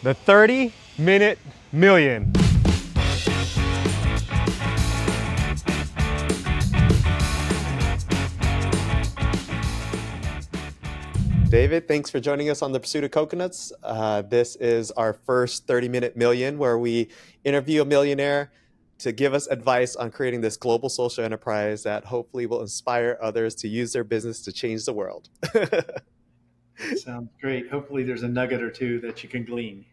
The 30-minute million. David, thanks for joining us on The Pursuit of Coconuts. This is our first 30-minute million where we interview a millionaire to give us advice on creating this global social enterprise that hopefully will inspire others to use their business to change the world. Sounds great. Hopefully there's a nugget or two that you can glean.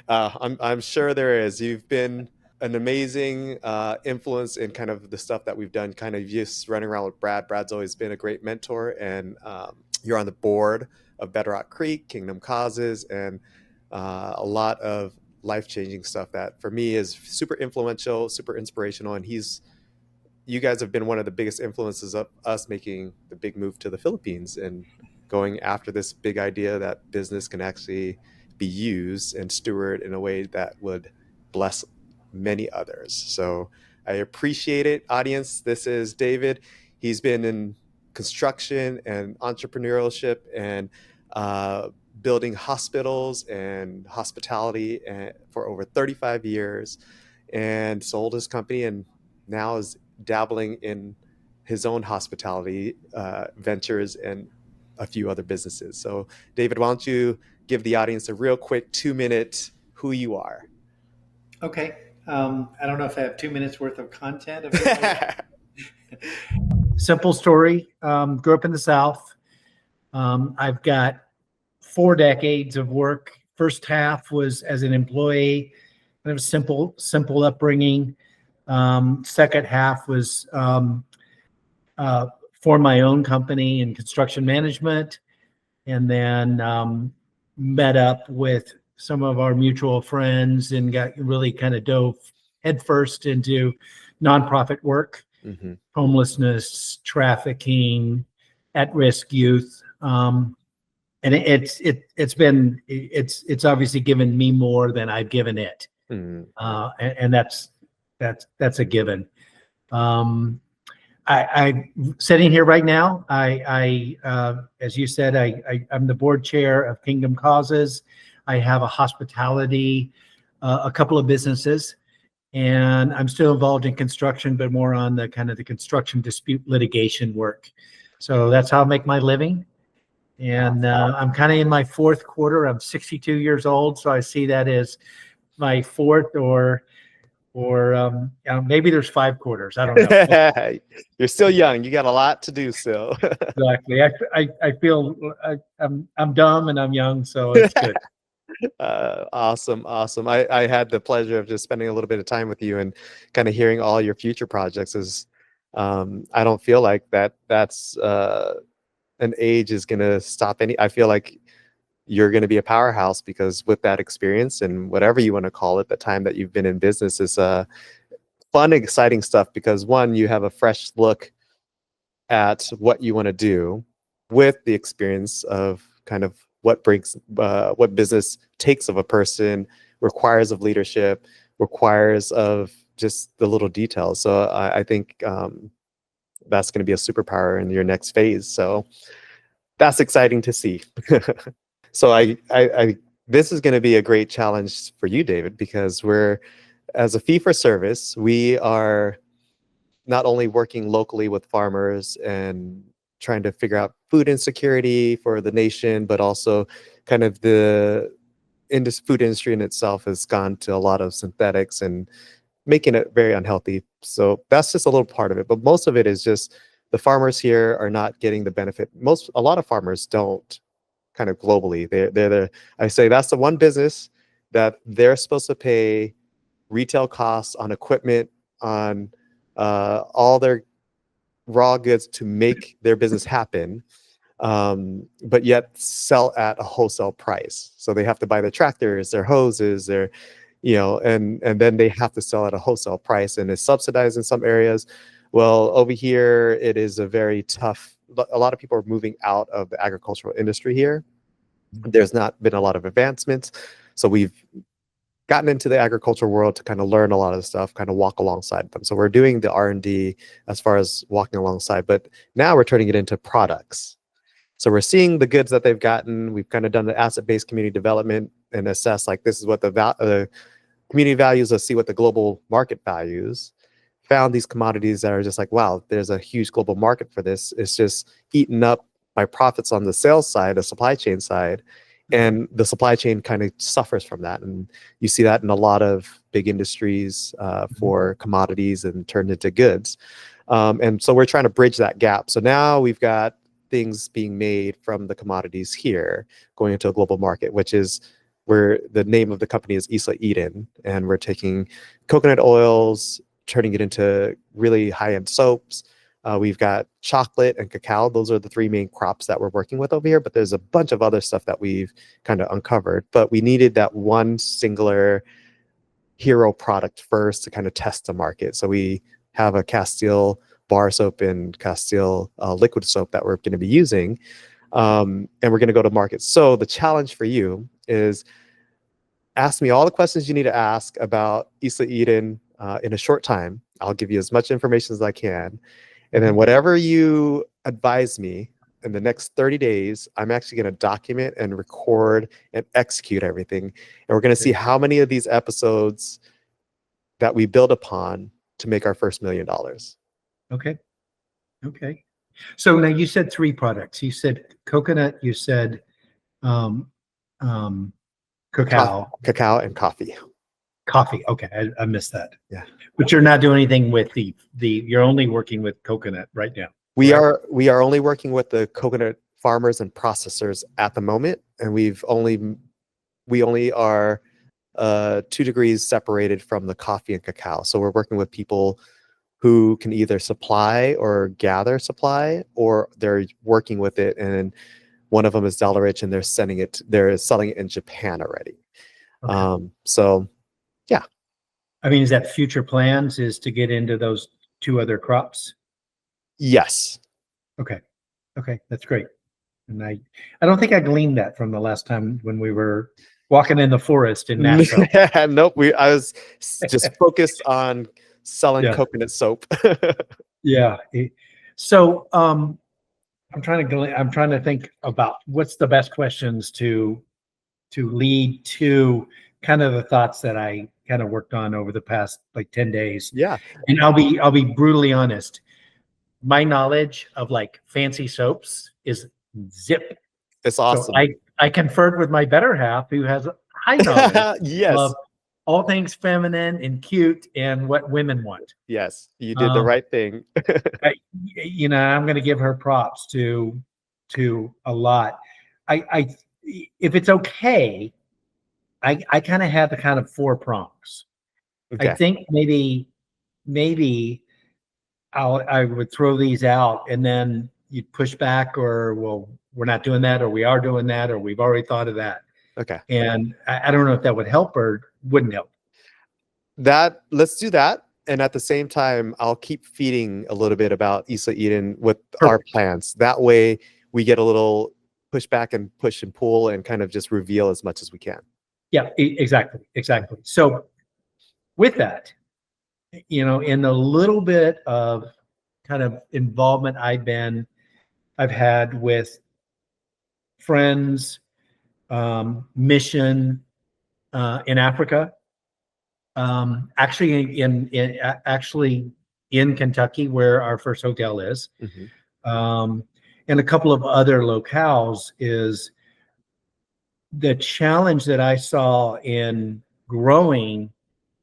I'm sure there is. You've been an amazing influence in kind of the stuff that we've done, kind of just running around with Brad. Brad's always been a great mentor, and you're on the board of Bedrock Creek, Kingdom Causes, and a lot of life-changing stuff that for me is super influential, super inspirational. And you guys have been one of the biggest influences of us making the big move to the Philippines and going after this big idea that business can actually be used and stewarded in a way that would bless many others. So I appreciate it, audience. This is David. He's been in construction and entrepreneurship and building hospitals and hospitality for over 35 years, and sold his company and now is dabbling in his own hospitality ventures and a few other businesses. So David, why don't you give the audience a real quick 2-minute who you are? Okay. I don't know if I have 2 minutes worth of content available. Simple story. Grew up in the South. I've got 4 decades of work. First half was as an employee. It was simple upbringing. Second half was for my own company in construction management, and then met up with some of our mutual friends and got really kind of dove headfirst into nonprofit work, homelessness, trafficking, at-risk youth. And it's obviously given me more than I've given it. And that's a given. I'm sitting here right now. As you said, I'm the board chair of Kingdom Causes. I have a hospitality, a couple of businesses, and I'm still involved in construction, but more on the kind of the construction dispute litigation work. So that's how I make my living. And I'm kind of in my 4th quarter. I'm 62 years old, so I see that as my 4th or maybe there's 5 quarters. I don't know. You're still young. You got a lot to do still. Exactly. I feel I'm dumb and I'm young, so it's good. Awesome. I had the pleasure of just spending a little bit of time with you and kind of hearing all your future projects. I don't feel like that's an age is going to stop I feel like you're going to be a powerhouse because with that experience and whatever you want to call it, the time that you've been in business is fun, exciting stuff because one, you have a fresh look at what you want to do with the experience of kind of what business takes of a person, requires of leadership, requires of just the little details. So I think that's going to be a superpower in your next phase. So that's exciting to see. So this is going to be a great challenge for you, David, because as a fee for service, we are not only working locally with farmers and trying to figure out food insecurity for the nation, but also kind of the food industry in itself has gone to a lot of synthetics and making it very unhealthy. So that's just a little part of it. But most of it is just the farmers here are not getting the benefit. A lot of farmers don't, kind of globally. I say that's the one business that they're supposed to pay retail costs on equipment, on all their raw goods to make their business happen, but yet sell at a wholesale price. So they have to buy their tractors, their hoses, and then they have to sell at a wholesale price, and it's subsidized in some areas. Well, over here, it is a very tough. A lot of people are moving out of the agricultural industry here. There's not been a lot of advancements. So we've gotten into the agricultural world to kind of learn a lot of the stuff, kind of walk alongside them. So we're doing the R&D as far as walking alongside, but now we're turning it into products. So we're seeing the goods that they've gotten. We've kind of done the asset-based community development and assess like this is what the community values. Let's see what the global market values. Found these commodities that are just like, wow, there's a huge global market for this. It's just eaten up by profits on the sales side, the supply chain side, and the supply chain kind of suffers from that. And you see that in a lot of big industries for commodities and turned into goods. And so we're trying to bridge that gap. So now we've got things being made from the commodities here going into a global market, which is where the name of the company is Isla Eden. And we're taking coconut oils, turning it into really high-end soaps. We've got chocolate and cacao. Those are the three main crops that we're working with over here, but there's a bunch of other stuff that we've kind of uncovered. But we needed that one singular hero product first to kind of test the market. So we have a Castile bar soap and Castile liquid soap that we're going to be using, and we're going to go to market. So the challenge for you is ask me all the questions you need to ask about Isla Eden in a short time. I'll give you as much information as I can. And then whatever you advise me in the next 30 days, I'm actually going to document and record and execute everything. And we're going to see how many of these episodes that we build upon to make our first $1 million. Okay. Okay. So now you said 3 products. You said coconut, you said cacao. Cacao and coffee. Coffee. Okay. I missed that. Yeah. But you're not doing anything with you're only working with coconut right now. We are only working with the coconut farmers and processors at the moment, and we only are 2 degrees separated from the coffee and cacao. So we're working with people who can either supply or gather supply, or they're working with it. And one of them is Dollar Rich, and they're selling it in Japan already. Okay. So yeah. I mean, is that future plans is to get into those 2 other crops? Yes. Okay. Okay. That's great. And I don't think I gleaned that from the last time when we were walking in the forest in Nashville. Nope. I was just focused on selling coconut soap. Yeah. So I'm trying to think about what's the best questions to lead to kind of the thoughts that I kind of worked on over the past like 10 days. Yeah. And I'll be brutally honest. My knowledge of like fancy soaps is zip. It's awesome. So I conferred with my better half who has high knowledge yes. of all things feminine and cute and what women want. Yes, you did the right thing. I'm going to give her props to a lot. If it's okay, I kind of have the kind of 4 prongs. Okay. I think maybe I would throw these out and then you'd push back, or well, we're not doing that, or we are doing that, or we've already thought of that. Okay. And I don't know if that would help or wouldn't help. Let's do that. And at the same time, I'll keep feeding a little bit about Isla Eden with our plans. That way we get a little pushback and push and pull and kind of just reveal as much as we can. Yeah, exactly. So with that, in the little bit of kind of involvement I've had with friends, mission in Africa, actually in Kentucky, where our first hotel is, and a couple of other locales, is the challenge that I saw in growing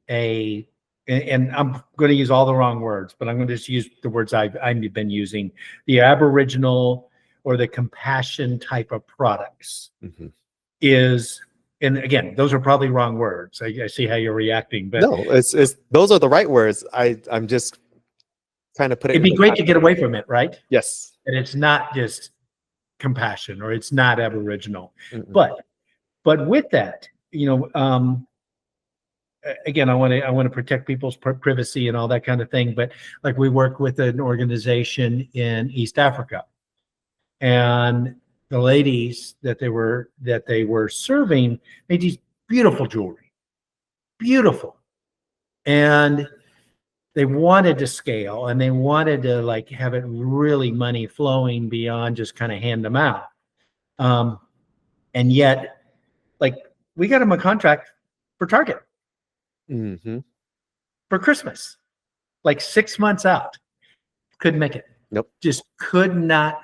and I'm going to use all the wrong words, but I'm going to just use the words I've been using, the Aboriginal or the compassion type of products is, and again, those are probably wrong words. I see how you're reacting, but no, it's those are the right words. I'm just trying to put it. It'd be great to get away from it, right? Yes. And it's not just compassion, or it's not Aboriginal, but with that, again, I want to protect people's privacy and all that kind of thing. But like, we work with an organization in East Africa, and the ladies that they were serving made these beautiful jewelry, beautiful, and they wanted to scale, and they wanted to like have it really money flowing beyond just kind of hand them out, and yet like we got him a contract for Target Hmm. for Christmas, like 6 months out. Couldn't make it. Nope. Just could not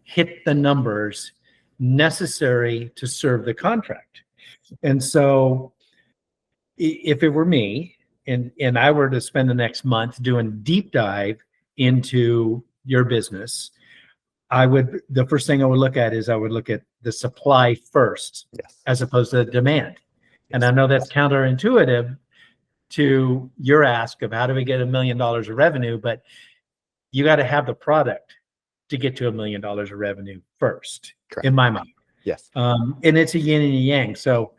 hit the numbers necessary to serve the contract. And so if it were me and I were to spend the next month doing deep dive into your business, the first thing I would look at is I would look at the supply first Yes. as opposed to the demand. And I Yes. know that's counterintuitive to your ask of how do we get $1 million of revenue, but you got to have the product to get to $1 million of revenue first, Correct. in my mind. Yes. And it's a yin and a yang. So,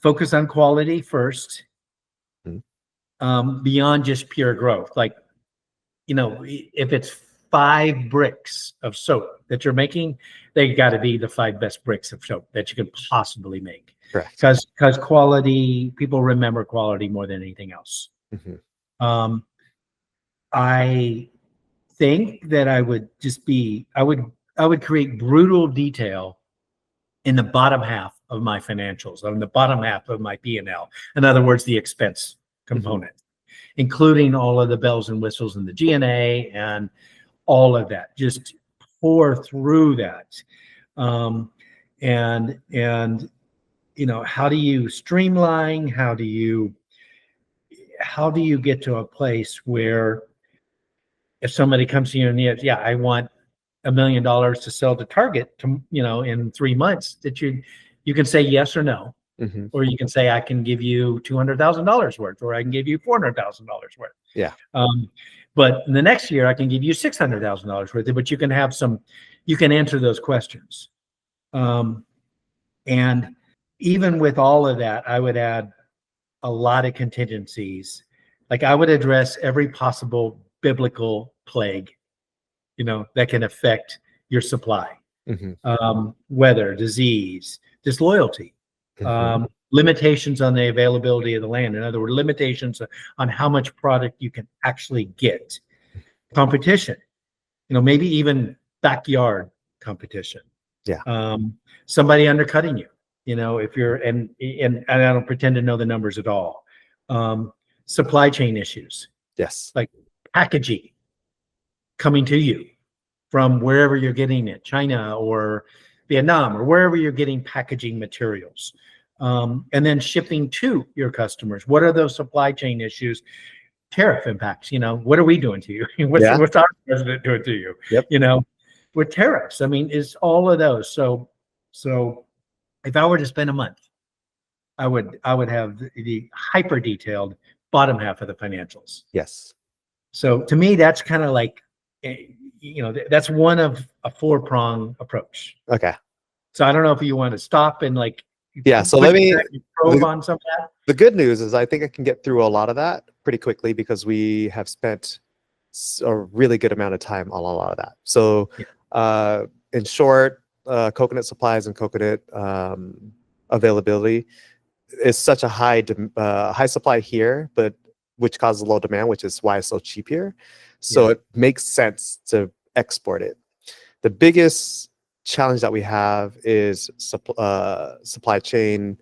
focus on quality first, beyond just pure growth. Like, if it's 5 bricks of soap that you're making, they got to be the 5 best bricks of soap that you can possibly make. Correct. Because quality, people remember quality more than anything else. Mm-hmm. I think that I would create brutal detail in the bottom half of my financials, on the bottom half of my P&L. In other words, the expense component, including all of the bells and whistles and the G&A and all of that. Just pour through that. And how do you streamline? How do you get to a place where if somebody comes to you and says, yeah, I want $1 million to sell to Target in 3 months, that you can say yes or no. Mm-hmm. Or you can say, I can give you $200,000 worth, or I can give you $400,000 worth. Yeah. But in the next year, I can give you $600,000 worth. But you can answer those questions. And even with all of that, I would add a lot of contingencies. Like I would address every possible biblical plague, that can affect your supply. Weather, disease, disloyalty, limitations on the availability of the land. In other words, limitations on how much product you can actually get. Competition, maybe even backyard competition. Yeah. Somebody undercutting you, if you're, and I don't pretend to know the numbers at all. Supply chain issues. Yes. Like packaging coming to you from wherever you're getting it, China or Vietnam or wherever you're getting packaging materials. And then shipping to your customers. What are those supply chain issues? Tariff impacts, what are we doing to you? What's our president doing to you? Yep. With tariffs, it's all of those. So if I were to spend a month, I would have the hyper detailed bottom half of the financials. Yes. So to me, that's kind of like, that's one of a 4-prong approach. Okay. So I don't know if you want to stop and so let me probe on some of that. The good news is I think I can get through a lot of that pretty quickly because we have spent a really good amount of time on a lot of that. So in short, coconut supplies and coconut availability is such a high supply here, but which causes low demand, which is why it's so cheap here. So it makes sense to export it. The biggest challenge that we have is supply chain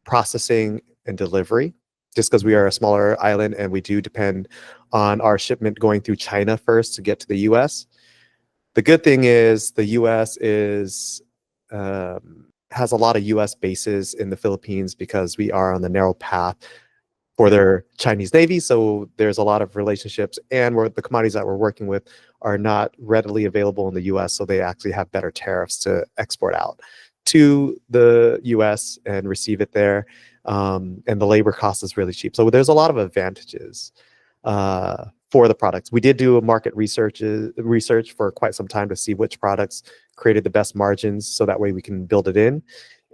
processing and delivery, just because we are a smaller island and we do depend on our shipment going through China first to get to the US. The good thing is the US has a lot of US bases in the Philippines because we are on the narrow path for their Chinese Navy. So there's a lot of relationships, and the commodities that we're working with are not readily available in the US. So they actually have better tariffs to export out to the US and receive it there. And the labor cost is really cheap. So there's a lot of advantages for the products. We did do a market research for quite some time to see which products created the best margins, so that way we can build it in.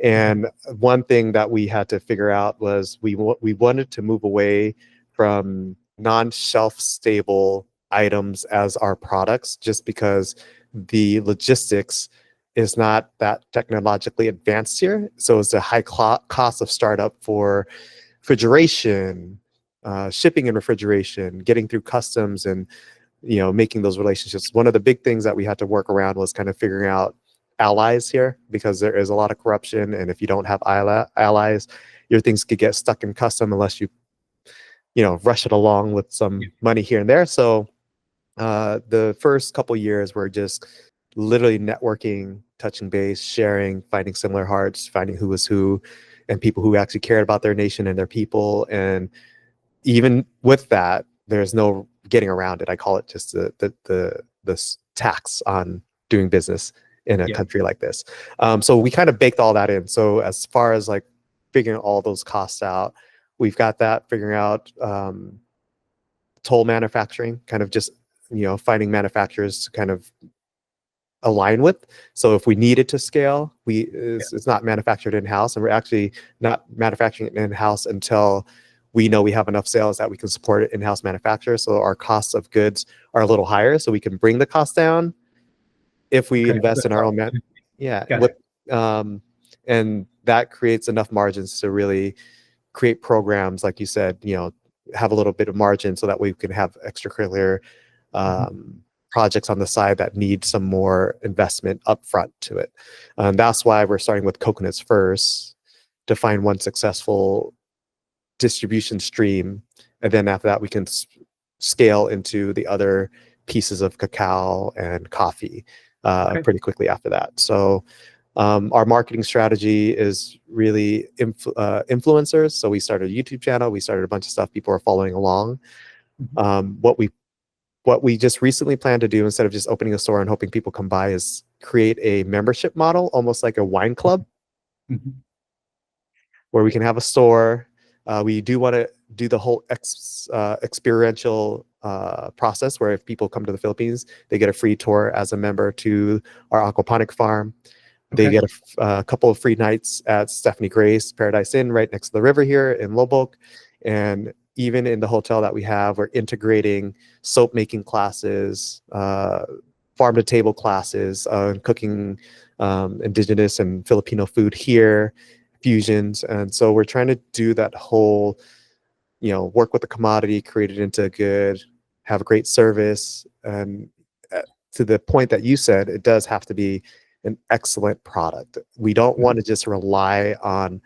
And one thing that we had to figure out was we wanted to move away from non-shelf stable items as our products, just because the logistics is not that technologically advanced here. So it's a high cost of startup for refrigeration, shipping and refrigeration, getting through customs, and making those relationships. One of the big things that we had to work around was kind of figuring out allies here, because there is a lot of corruption, and if you don't have allies, your things could get stuck in custom unless you rush it along with Yeah. some money here and there. So the first couple years were just literally networking, touching base, sharing, finding similar hearts, finding who was who, and people who actually cared about their nation and their people. And even with that, there's no getting around it. I call it just the tax on doing business in a Yeah. country like this. So we kind of baked all that in. So as far as like figuring all those costs out, we've got that figuring out. Toll manufacturing, kind of just finding manufacturers to kind of align with. So if we needed to scale, it's not manufactured in-house, and we're actually not manufacturing it in-house until we know we have enough sales that we can support it in-house manufacture. So our costs of goods are a little higher, so we can bring the cost down if we Okay. invest in That's our all. own yeah, Gotcha. and that creates enough margins to really create programs, like you said, have a little bit of margin so that we can have extracurricular projects on the side that need some more investment upfront to it. And that's why we're starting with coconuts first, to find one successful distribution stream. And then after that, we can scale into the other pieces of cacao and coffee Okay. pretty quickly after that. So our marketing strategy is really influencers. So we started a YouTube channel. We started a bunch of stuff. People are following along. Mhm. What we just recently plan to do, instead of just opening a store and hoping people come by, is create a membership model, almost like a wine club, Mhm. where we can have a store. We do want to do the whole experiential process, where if people come to the Philippines, they get a free tour as a member to our aquaponic farm. They Okay. get a couple of free nights at Stephanie Grace Paradise Inn right next to the river here in Lobok. And even in the hotel that we have, we're integrating soap making classes, farm to table classes, cooking indigenous and Filipino food here, fusions. And so we're trying to do that whole, work with the commodity, create it into a good, have a great service. And to the point that you said, it does have to be an excellent product. We don't want to just rely on,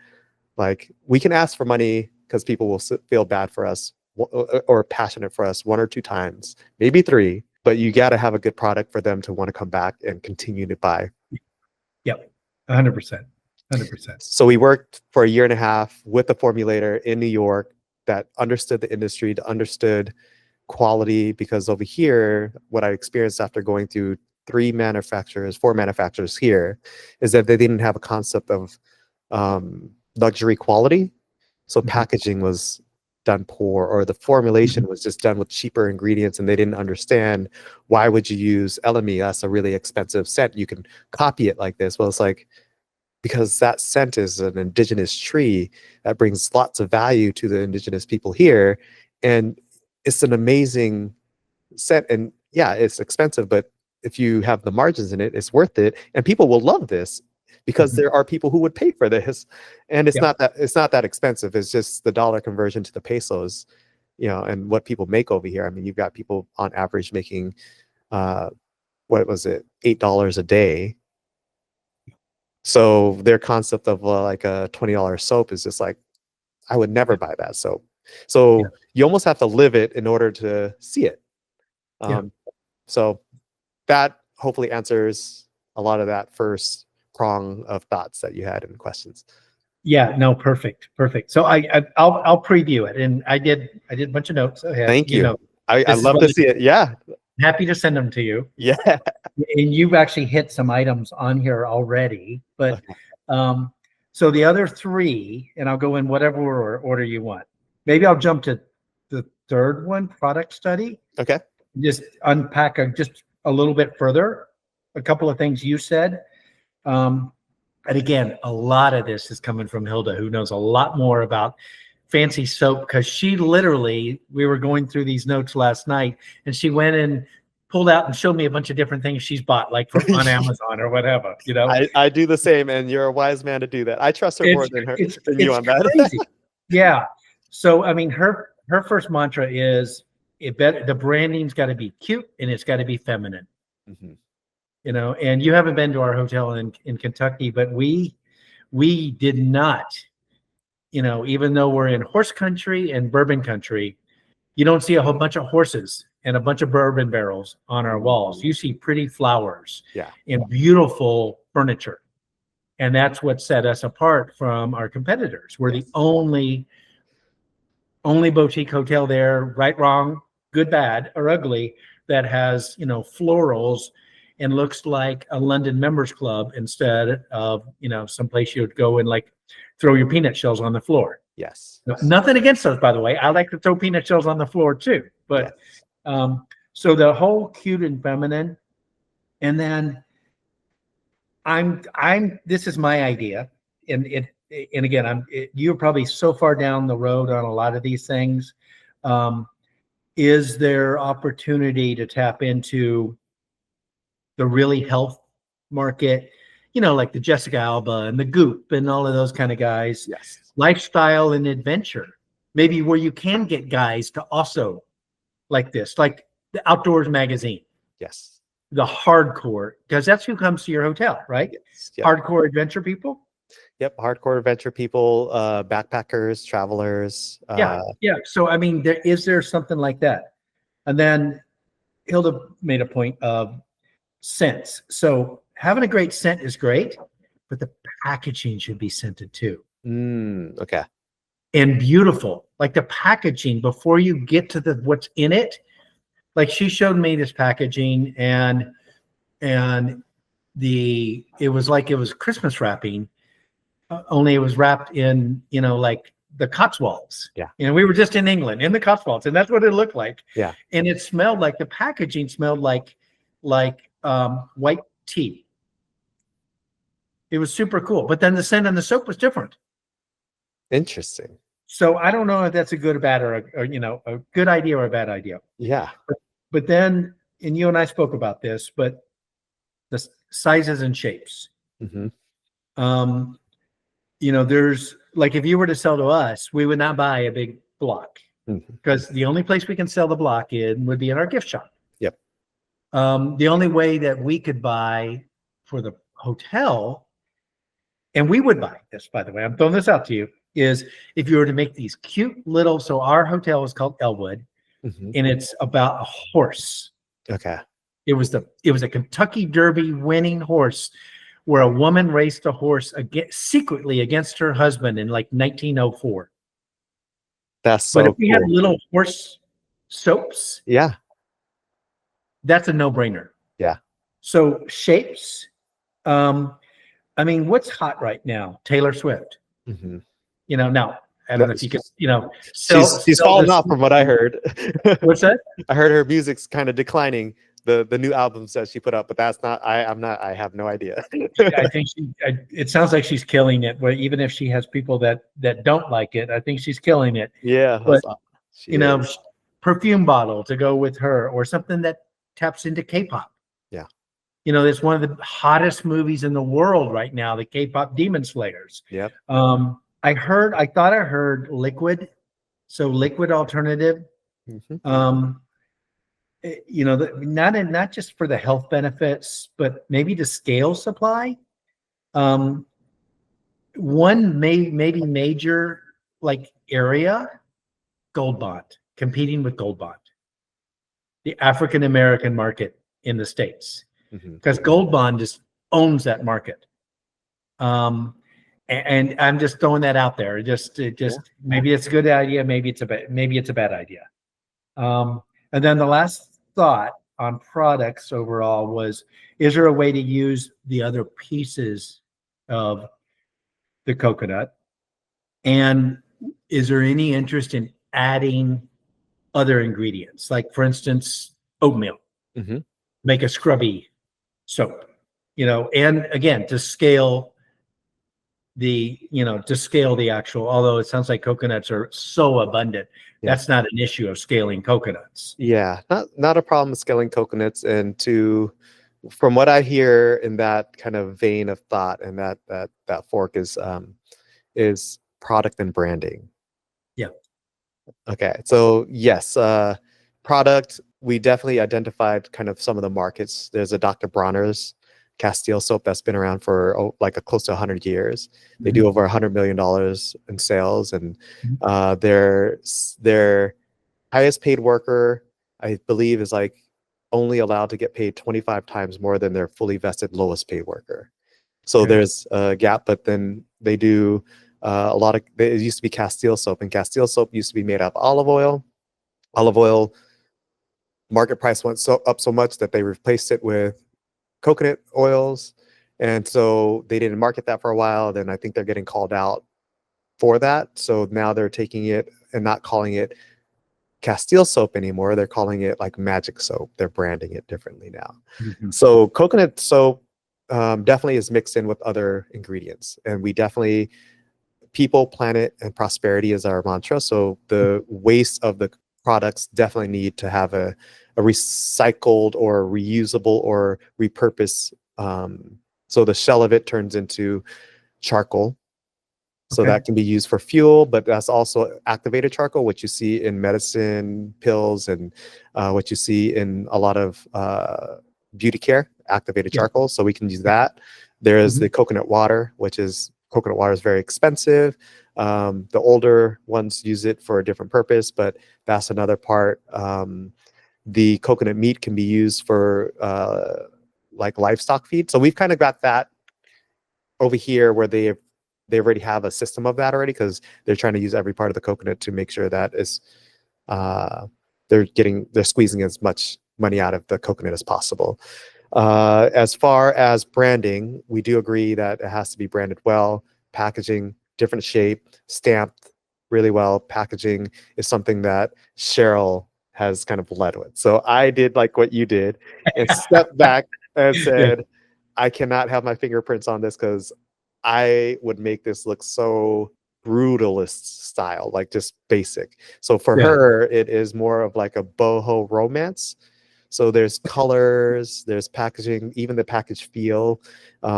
like, we can ask for money because people will feel bad for us or passionate for us one or two times, maybe three, but you got to have a good product for them to want to come back and continue to buy. Yep. 100%. 100%. So we worked for a year and a half with a formulator in New York that understood the industry, that understood quality, because over here, what I experienced after going through four manufacturers here, is that they didn't have a concept of luxury quality. So Mhm. packaging was done poor, or the formulation was just done with cheaper ingredients, and they didn't understand, why would you use LME? That's a really expensive scent. You can copy it like this. Well, it's like, because that scent is an indigenous tree that brings lots of value to the indigenous people here. And it's an amazing scent. And yeah, it's expensive, but if you have the margins in it, it's worth it. And people will love this, because Mhm. there are people who would pay for this. And it's Yep. not that expensive. It's just the dollar conversion to the pesos, and what people make over here. I mean, you've got people on average making uh what was it, $8 a day. So their concept of like a $20 soap is just like, I would never Yeah. buy that soap. Yeah. So you almost have to live it in order to see it. Yeah. Um, so that hopefully answers a lot of that first prong of thoughts that you had and questions. Yeah. No, perfect. Perfect. So I'll preview it. And I did a bunch of notes ahead. Thank you. I This is love what to see it. Yeah. I'm happy to send them to you. Yeah. And you've actually hit some items on here already. But Okay. um, so the other three, and I'll go in whatever order you want. Maybe I'll jump to the third one, product study. Okay. Just unpack just a little bit further. A couple of things you said. And again, a lot of this is coming from Hilda, who knows a lot more about fancy soap, because we were going through these notes last night, and she went and pulled out and showed me a bunch of different things she's bought, like from on Amazon or whatever, I do the same, and you're a wise man to do that. I trust her more It's than you it's on that. crazy. Yeah. So I mean, her first mantra is the branding's got to be cute and it's got to be feminine. Mhm. And you haven't been to our hotel in Kentucky, but we did not, even though we're in horse country and bourbon country, you don't see a whole bunch of horses and a bunch of bourbon barrels on our walls. You see pretty flowers Yeah. and beautiful furniture. And that's what set us apart from our competitors. We're the only boutique hotel there, right, wrong, good, bad, or ugly, that has, florals and looks like a London members club instead of, someplace you'd go and like throw your peanut shells on the floor. Yes. Nothing against those, by the way. I like to throw peanut shells on the floor too. But so the whole cute and feminine, and then this is my idea, and again, you're probably so far down the road on a lot of these things. Is there opportunity to tap into the really health market? Like the Jessica Alba and the Goop and all of those kind of guys. Yes. Lifestyle and adventure, maybe where you can get guys to also like this, like the Outdoors magazine. Yes. The hardcore, because that's who comes to your hotel, right? Yes. Yep. Hardcore adventure people. Yep. Hardcore adventure people, backpackers, travelers. Yeah. So, I mean, is there something like that? And then Hilda made a point of scents. So having a great scent is great, but the packaging should be scented too. Okay. And beautiful, like the packaging before you get to what's in it. Like she showed me this packaging, and it was like it was Christmas wrapping, only it was wrapped in, like the Cotswolds. Yeah. We were just in England, in the Cotswolds, and that's what it looked like. Yeah. And it smelled like, the packaging smelled like white tea. It was super cool. But then the scent on the soap was different. Interesting. So I don't know if that's a good or bad, or a good idea or a bad idea. Yeah. But then, and you and I spoke about this, but the sizes and shapes. Mm-hmm. There's like, if you were to sell to us, we would not buy a big block, because the only place we can sell the block in would be in our gift shop. Yep. The only way that we could buy for the hotel, and we would buy this, by the way, I'm throwing this out to you, is if you were to make these cute little, so our hotel is called Elwood, and it's about a horse. Okay. It was a Kentucky Derby winning horse, where a woman raced a horse secretly against her husband in like 1904. That's so But if we cool. had little horse soaps, Yeah. that's a no-brainer. Yeah. So shapes, I mean, what's hot right now? Taylor Swift. Now, I don't know if you could, she's fallen off from what I heard. What's that? I heard her music's kind of declining, the new albums that she put out, but that's not, I have no idea. I think it sounds like she's killing it, where even if she has people that don't like it, I think she's killing it. Yeah. But, perfume bottle to go with her, or something that taps into K-pop. Yeah. It's one of the hottest movies in the world right now, the K-pop Demon Slayers. Yep. I thought I heard liquid, so liquid alternative. Not just for the health benefits, but maybe to scale supply. One maybe major like area, Gold Bond, competing with Gold Bond, the African American market in the States, because Gold Bond just owns that market. And I'm just throwing that out there. Maybe it's a good idea, maybe it's a bad idea. And then the last thought on products overall was, is there a way to use the other pieces of the coconut? And is there any interest in adding other ingredients? Like, for instance, oatmeal, make a scrubby soap, and again, to scale the actual, although it sounds like coconuts are so abundant, that's not an issue of scaling coconuts. Yeah, not a problem scaling coconuts. And from what I hear in that kind of vein of thought, and that fork is product and branding. Yeah. Okay. So yes, product, we definitely identified kind of some of the markets. There's a Dr. Bronner's Castile soap that's been around for like a close to 100 years. They Mhm. do over $100 million in sales, and Mhm. their highest paid worker, I believe, is like only allowed to get paid 25 times more than their fully vested lowest paid worker. So Okay. there's a gap, but then they do a lot of. It used to be Castile soap, and Castile soap used to be made out of olive oil. Olive oil market price went up so much that they replaced it with coconut oils, and so they didn't market that for a while. Then I think they're getting called out for that. So now they're taking it and not calling it Castile soap anymore. They're calling it like magic soap. They're branding it differently now. Mhm. So coconut soap definitely is mixed in with other ingredients, and we definitely people, planet, and prosperity is our mantra. So the waste of the products definitely need to have a recycled or reusable or repurpose. So the shell of it turns into charcoal. So Okay. that can be used for fuel, but that's also activated charcoal, which you see in medicine, pills, and what you see in a lot of beauty care, activated Yeah. charcoal. So we can use that. There is Mhm. the coconut water, which is coconut water is very expensive. The older ones use it for a different purpose, but that's another part. The coconut meat can be used for like livestock feed. So we've kind of got that over here where they already have a system of that already, because they're trying to use every part of the coconut to make sure that is uh, they're squeezing as much money out of the coconut as possible. As far as branding, we do agree that it has to be branded well, packaging, different shape, stamped really well. Packaging is something that Cheryl has kind of led with. So I did like what you did and stepped back and Yeah. said, I cannot have my fingerprints on this because I would make this look so brutalist style, like just basic. So for Yeah. her, it is more of like a boho romance. So there's Okay. colors, there's packaging, even the package feel,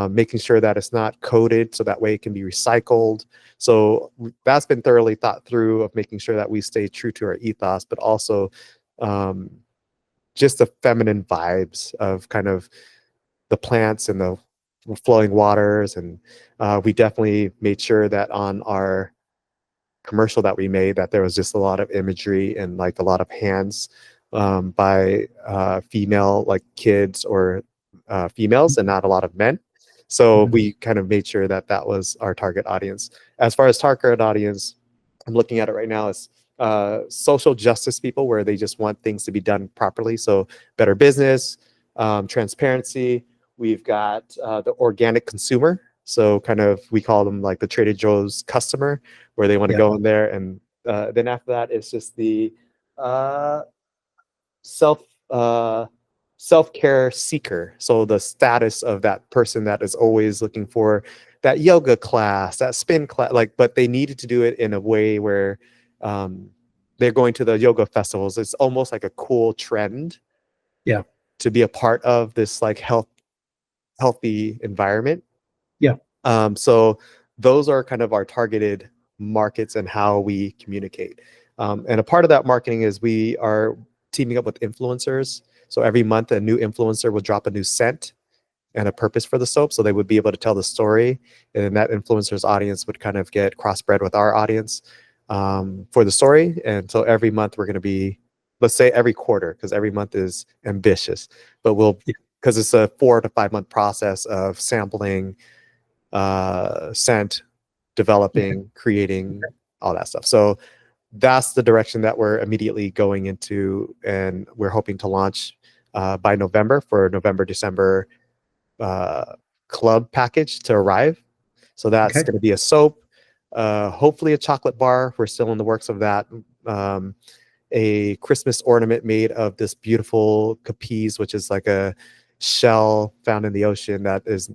making sure that it's not coated so that way it can be recycled. So that's been thoroughly thought through of making sure that we stay true to our ethos, but also um, just the feminine vibes of kind of the plants and the flowing waters. And we definitely made sure that on our commercial that we made that there was just a lot of imagery and like a lot of hands by female like kids or females and not a lot of men. So Mhm. we kind of made sure that that was our target audience. As far as target audience, I'm looking at it right now, is social justice people where they just want things to be done properly. So better business, transparency. We've got the organic consumer. So kind of we call them like the Trader Joe's customer, where they want to Yeah. go in there. And then after that, it's just the uh, self uh, self-care seeker. So the status of that person that is always looking for that yoga class, that spin class, like, but they needed to do it in a way where um, they're going to the yoga festivals. It's almost like a cool trend Yeah. to be a part of this like healthy environment. Yeah. So those are kind of our targeted markets and how we communicate. And a part of that marketing is we are teaming up with influencers. So every month, a new influencer will drop a new scent and a purpose for the soap. So they would be able to tell the story, and then that influencer's audience would kind of get crossbred with our audience for the story. And so every month we're going to be, let's say every quarter, because every month is ambitious, but we'll, Yeah. because it's a 4 to 5 month process of sampling, scent, Okay. developing, creating, all that stuff. So that's the direction that we're immediately going into, and we're hoping to launch by November for November, December uh, club package to arrive. So that's Okay. going to be a soap, hopefully a chocolate bar. We're still in the works of that. Um, a Christmas ornament made of this beautiful capiz, which is like a shell found in the ocean that is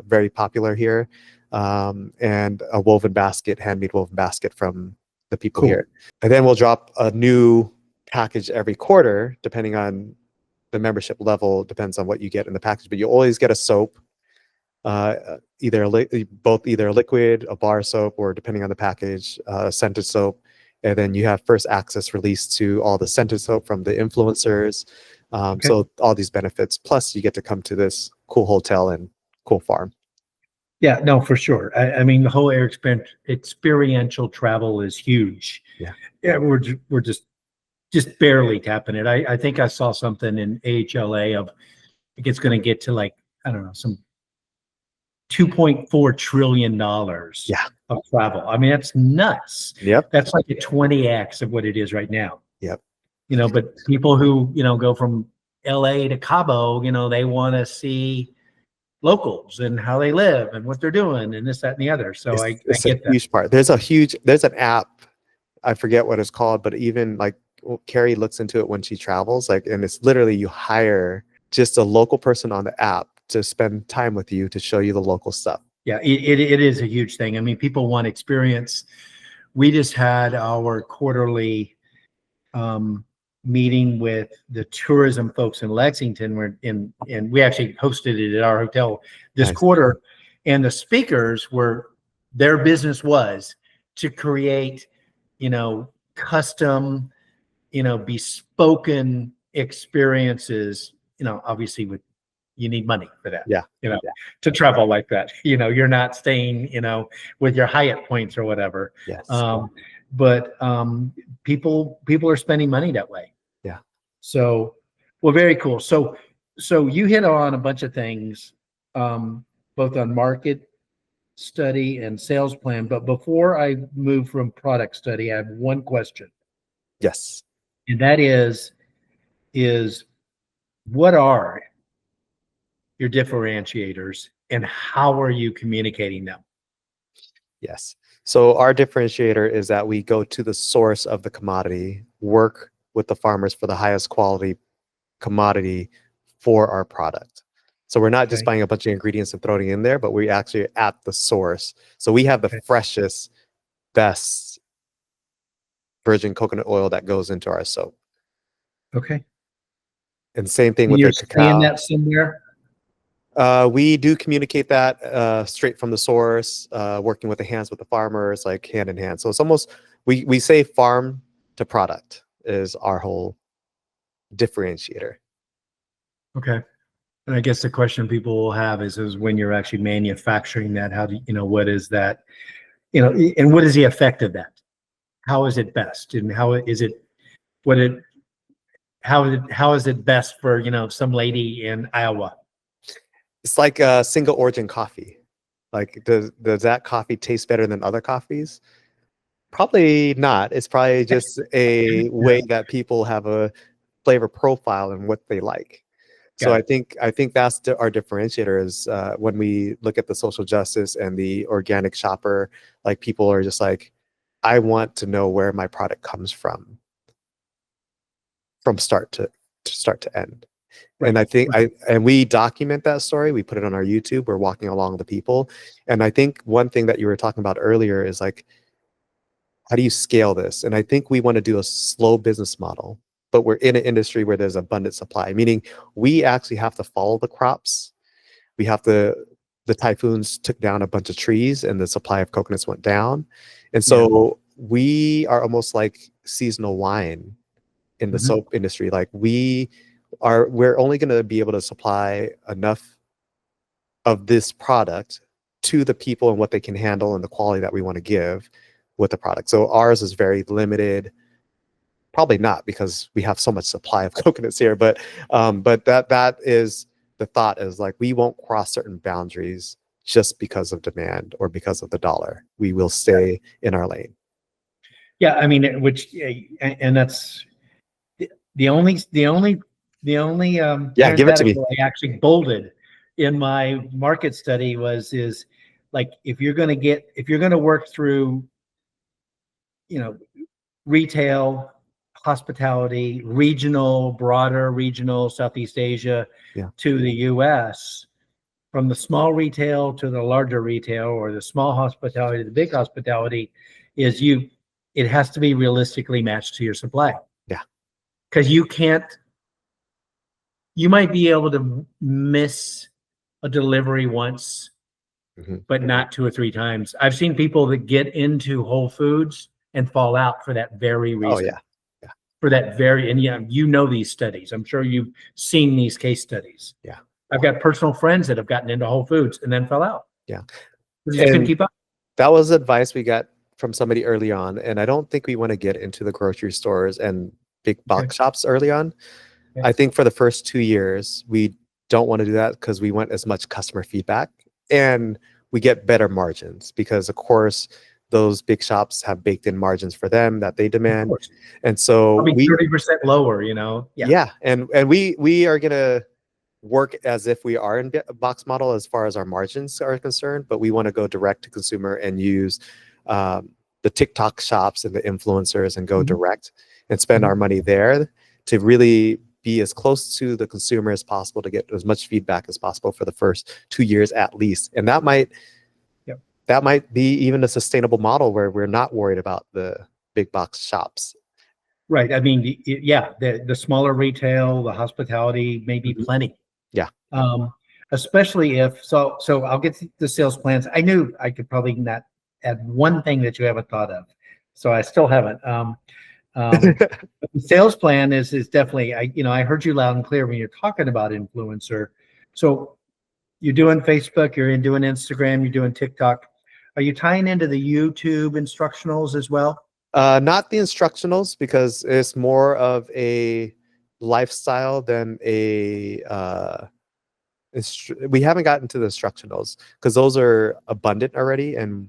very popular here, and a woven basket, handmade woven basket from the people Cool. here. And then we'll drop a new package every quarter, depending on the membership level, depends on what you get in the package. But you always get a soap, both either a liquid, a bar soap, or depending on the package, scented soap. and then you have first access release to all the scented soap from the influencers. Okay. So all these benefits, plus you get to come to this cool hotel and cool farm. Yeah, no, for sure. I mean, the whole experiential travel is huge. Yeah. Yeah, we're just barely tapping it. I think I saw something in AHLA of like it's going to get to like, I don't know, some $2.4 trillion Yeah. of travel. I mean, that's nuts. Yep. That's like a 20x of what it is right now. Yep. But people who, go from LA to Cabo, they want to see locals and how they live and what they're doing and this, that, and the other. So I It's a get that. huge part. There's an app, I forget what it's called, but even like Carrie looks into it when she travels, like, and it's literally you hire just a local person on the app to spend time with you to show you the local stuff. Yeah, it is a huge thing. I mean, people want experience. We just had our quarterly meeting with the tourism folks in Lexington, and we actually hosted it at our hotel this Nice. quarter. And the speakers their business was to create, custom, bespoken experiences, obviously you need money for that. Yeah. To travel like that. You're not staying, with your Hyatt points or whatever. Yes. But people are spending money that way. Yeah. So, well, very cool. So you hit on a bunch of things, both on market study and sales plan. But before I move from product study, I have one question. Yes. And that is what are your differentiators and how are you communicating them? Yes. So our differentiator is that we go to the source of the commodity, work with the farmers for the highest quality commodity for our product. So we're not just buying a bunch of ingredients and throwing it in there, but we actually at the source. So we have the freshest, best virgin coconut oil that goes into our soap. Okay. And same thing And with you're the cacao. saying that somewhere? We do communicate that straight from the source, working with the hands with the farmers, like hand in hand. So it's almost, we say farm to product is our whole differentiator. Okay. And I guess the question people will have is when you're actually manufacturing that, how do what is that, and what is the effect of that? How is it best? And how is it best for, some lady in Iowa? It's like a single origin coffee. Like, does that coffee taste better than other coffees? Probably not. It's probably just a way that people have a flavor profile and what they like. So I think that's our differentiator is when we look at the social justice and the organic shopper, like people are just like, I want to know where my product comes from start to end. Right. And I think and we document that story. We put it on our YouTube. We're walking along the people. And I think one thing that you were talking about earlier is like, how do you scale this? And I think we want to do a slow business model, but we're in an industry where there's abundant supply, meaning we actually have to follow the crops. We have to, the typhoons took down a bunch of trees and the supply of coconuts went down. And so we are almost like seasonal wine in the soap industry. Like we're only going to be able to supply enough of this product to the people and what they can handle and the quality that we want to give with the product. So ours is very limited. Probably not because we have so much supply of coconuts here, but that is the thought is like we won't cross certain boundaries just because of demand or because of the dollar. We will stay in our lane. Yeah, I mean, and that's the only yeah, give it to me. I actually bolded in my market study is like if you're going to work through retail, hospitality, broader regional Southeast Asia to the US, from the small retail to the larger retail or the small hospitality to the big hospitality, it has to be realistically matched to your supply. Yeah. Because you might be able to miss a delivery once, but not 2 or 3 times. I've seen people that get into Whole Foods and fall out for that very Oh reason. yeah. Yeah. For that very, and yeah, you know these studies. I'm sure you've seen these case studies. Yeah. I've got personal friends that have gotten into Whole Foods and then fell out. Yeah. They just couldn't And keep up. that was advice we got from somebody early on. And I don't think we want to get into the grocery stores and big Okay. box shops early on. Okay. I think for the first 2 years, we don't want to do that because we want as much customer feedback and we get better margins because, of course, those big shops have baked in margins for them that they Of demand. course. And so Probably we, 30% lower, you know? Yeah. yeah, and we are gonna work as if we are in box model as far as our margins are concerned, but we want to go direct to consumer and use the TikTok shops and the influencers and go Mhm. direct and spend our Mhm. money there to really be as close to the consumer as possible to get as much feedback as possible for the first 2 years at least. And that might Yep. be even a sustainable model where we're not worried about the big box shops. Right. I mean, yeah, the smaller retail, the hospitality, maybe Mhm. plenty. Yeah. Um, especially if so I'll get to the sales plans. I knew I could probably not add one thing that you haven't thought of. So I still haven't. The sales plan is definitely I heard you loud and clear when you're talking about influencer. So you're doing Facebook, you're doing Instagram, you're doing TikTok. Are you tying into the YouTube instructionals as well? Not the instructionals because it's more of a lifestyle than a we haven't gotten to the instructionals because those are abundant already, and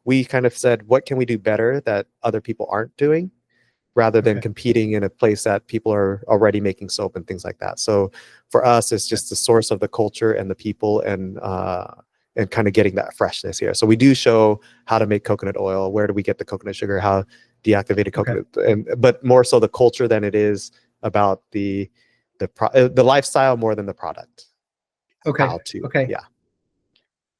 we kind of said what can we do better that other people aren't doing rather than Okay. competing in a place that people are already making soap and things like that. So for us, it's just the source of the culture and the people and kind of getting that freshness here. So we do show how to make coconut oil, where do we get the coconut sugar, how deactivated Okay. coconut, but more so the culture than it is about the lifestyle more than the product. Okay. How to, Okay. yeah.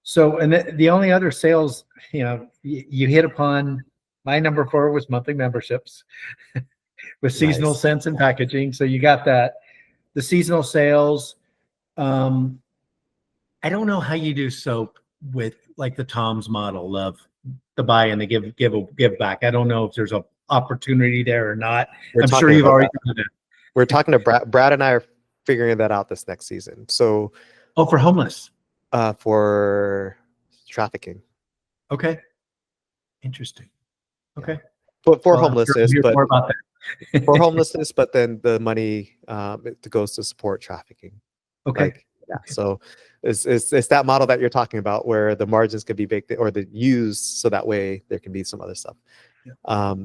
So, and the only other sales, you hit upon my number 4 was monthly memberships with seasonal Nice. scents and packaging. So you got that. The seasonal sales. I don't know how you do soap with like the Tom's model of the buy and the give back. I don't know if there's a opportunity there or not. We're I'm sure talking you've about already that. done that. We're talking to Brad and I are figuring that out this next season. So Oh, for homeless. for trafficking. Okay. Interesting. Okay. But for Well, I'm sure I'll homelessness, hear but more about for that. homelessness, but then the money it goes to support trafficking. Okay. Like, yeah. So it's that model that you're talking about where the margins can be baked or the used so that way there can be some other stuff. Yeah.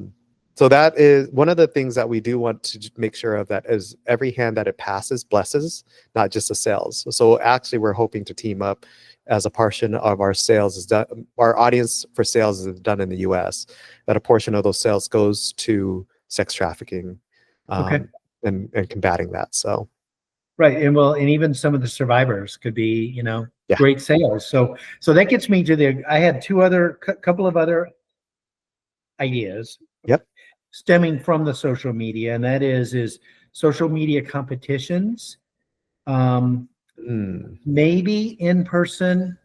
So that is one of the things that we do want to make sure of, that is every hand that it passes blesses, not just the sales. So actually we're hoping to team up as a portion of our sales is done. Our audience for sales is done in the US, that a portion of those sales goes to sex trafficking Okay. and combating that. So Right. And well, and even some of the survivors could be, yeah. great sales. So that gets me to I had couple of other ideas Yep. stemming from the social media, and that is social media competitions, um, Mm, maybe in person,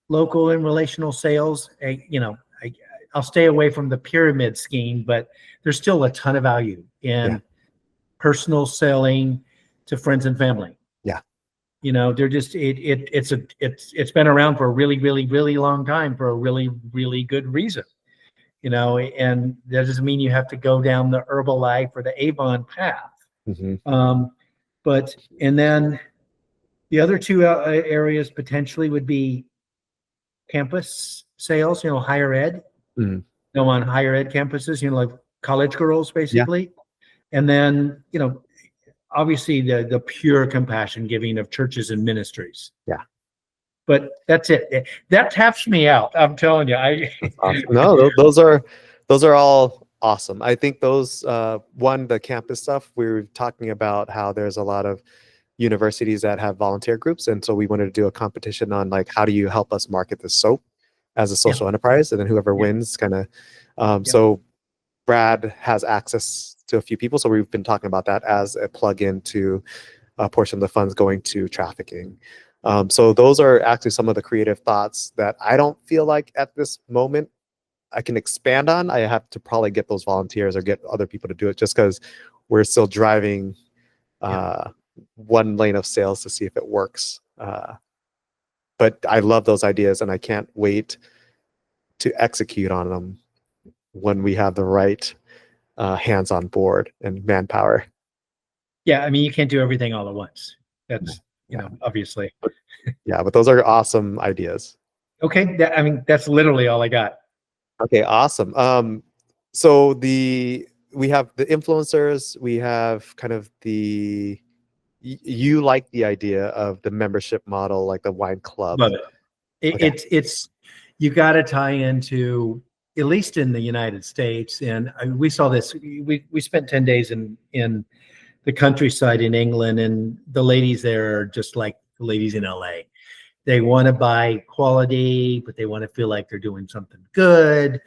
local and relational sales. I'll stay away from the pyramid scheme, but there's still a ton of value yeah. in personal selling to friends and family. Yeah. They're just it's been around for a really, really, really long time for a really, really good reason. And that doesn't mean you have to go down the Herbalife or the Avon path. Mm-hmm. But and then the other two areas potentially would be campus sales, higher ed, Mm, on higher ed campuses, like college girls yeah. basically. And then, obviously the pure compassion giving of churches and ministries. Yeah. But that's it. That taps me out. I'm telling you. That's awesome. No, those are all awesome. I think those the campus stuff, we were talking about how there's a lot of universities that have volunteer groups, and so we wanted to do a competition on like how do you help us market the soap as a social enterprise, and then whoever Yeah. wins kind of Yeah. so Brad has access to a few people, so we've been talking about that as a plug-in to a portion of the funds going to trafficking. So those are actually some of the creative thoughts that I don't feel like at this moment I can expand on, I have to probably get those volunteers or get other people to do it, just because we're still driving Yeah. one lane of sales to see if it works. But I love those ideas, and I can't wait to execute on them when we have the right hands on board and manpower. Yeah. I mean, you can't do everything all at once. That's, Yeah, obviously. yeah, but those are awesome ideas. Okay. I mean, that's literally all I got. Okay, awesome. So we have the influencers, we have kind of you like the idea of the membership model, like the wine club. Love it. Okay. It's you got to tie into, at least in the United States, and we saw this. We spent 10 days in the countryside in England, and the ladies there are just like the ladies in LA. They want to buy quality, but they want to feel like they're doing something good,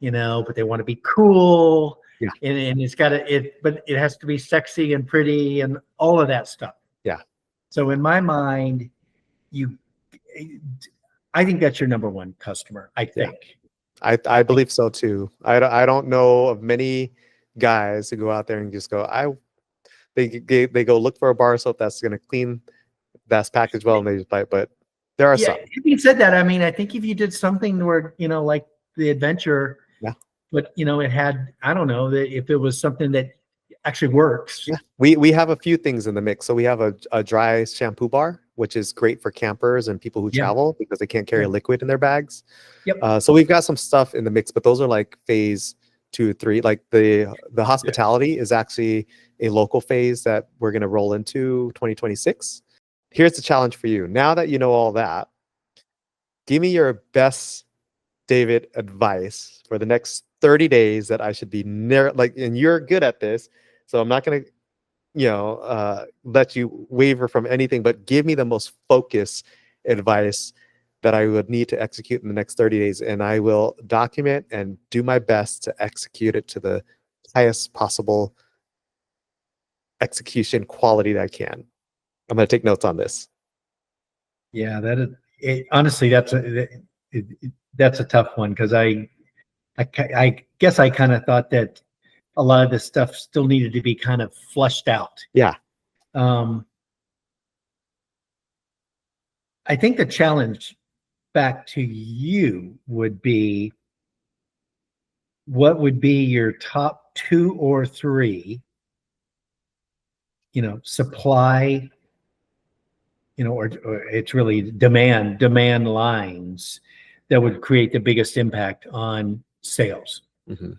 but they want to be cool. Yeah. And it's got to, but it has to be sexy and pretty and all of that stuff. Yeah. So in my mind, I think that's your number one customer, I think. I believe so too. I don't know of many guys who go out there and just go, they go look for a bar soap that's going to clean, that's packaged well, and they just buy it. But there are some. Having said that, I mean, I think if you did something where, like the adventure, Yeah. but it had, I don't know, if it was something that actually works. Yeah, we have a few things in the mix. So we have a dry shampoo bar, which is great for campers and people who travel because they can't carry liquid in their bags. Yep. So we've got some stuff in the mix, but those are like phase 2, 3. Like the hospitality is actually a local phase that we're going to roll into 2026. Here's the challenge for you. Now that you know all that, give me your best, David, advice for the next 30 days that I should be near, and you're good at this, so I'm not going to, let you waver from anything, but give me the most focused advice that I would need to execute in the next 30 days. And I will document and do my best to execute it to the highest possible execution quality that I can. I'm going to take notes on this. Yeah, honestly, that's a tough one, because I guess I kind of thought that a lot of this stuff still needed to be kind of flushed out. Yeah. I think the challenge back to you would be, what would be your top 2 or 3, supply, or it's really demand lines that would create the biggest impact on sales. Mm-hmm.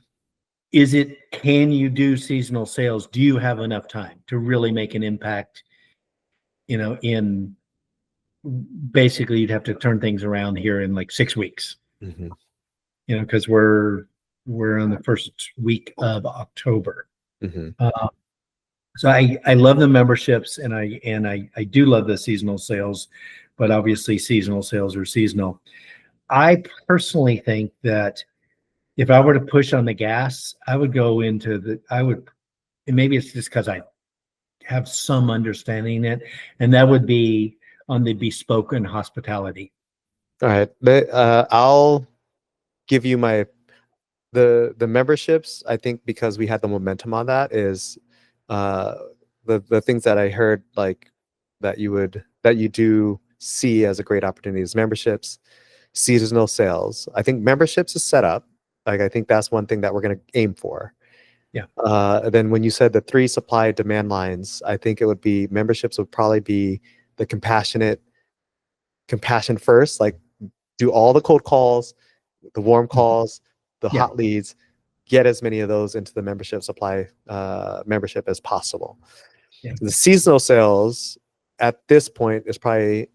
Can you do seasonal sales? Do you have enough time to really make an impact? In basically, you'd have to turn things around here in like 6 weeks. Mm-hmm. Because we're on the first week of October. Mm-hmm. So I love the memberships, and I do love the seasonal sales, but obviously seasonal sales are seasonal. I personally think that if I were to push on the gas, I would go into and maybe it's just because I have some understanding it, and that would be on the bespoke and hospitality. All right. I'll give you the memberships. I think because we had the momentum on that is the things that I heard, like that you do see as a great opportunity is memberships, seasonal sales. I think memberships is set up. Like, I think that's one thing that we're going to aim for. Yeah. Then when you said the 3 supply demand lines, I think it would be memberships would probably be the compassion first, like do all the cold calls, the warm calls, the hot leads, get as many of those into the membership as possible. Yeah. The seasonal sales at this point is probably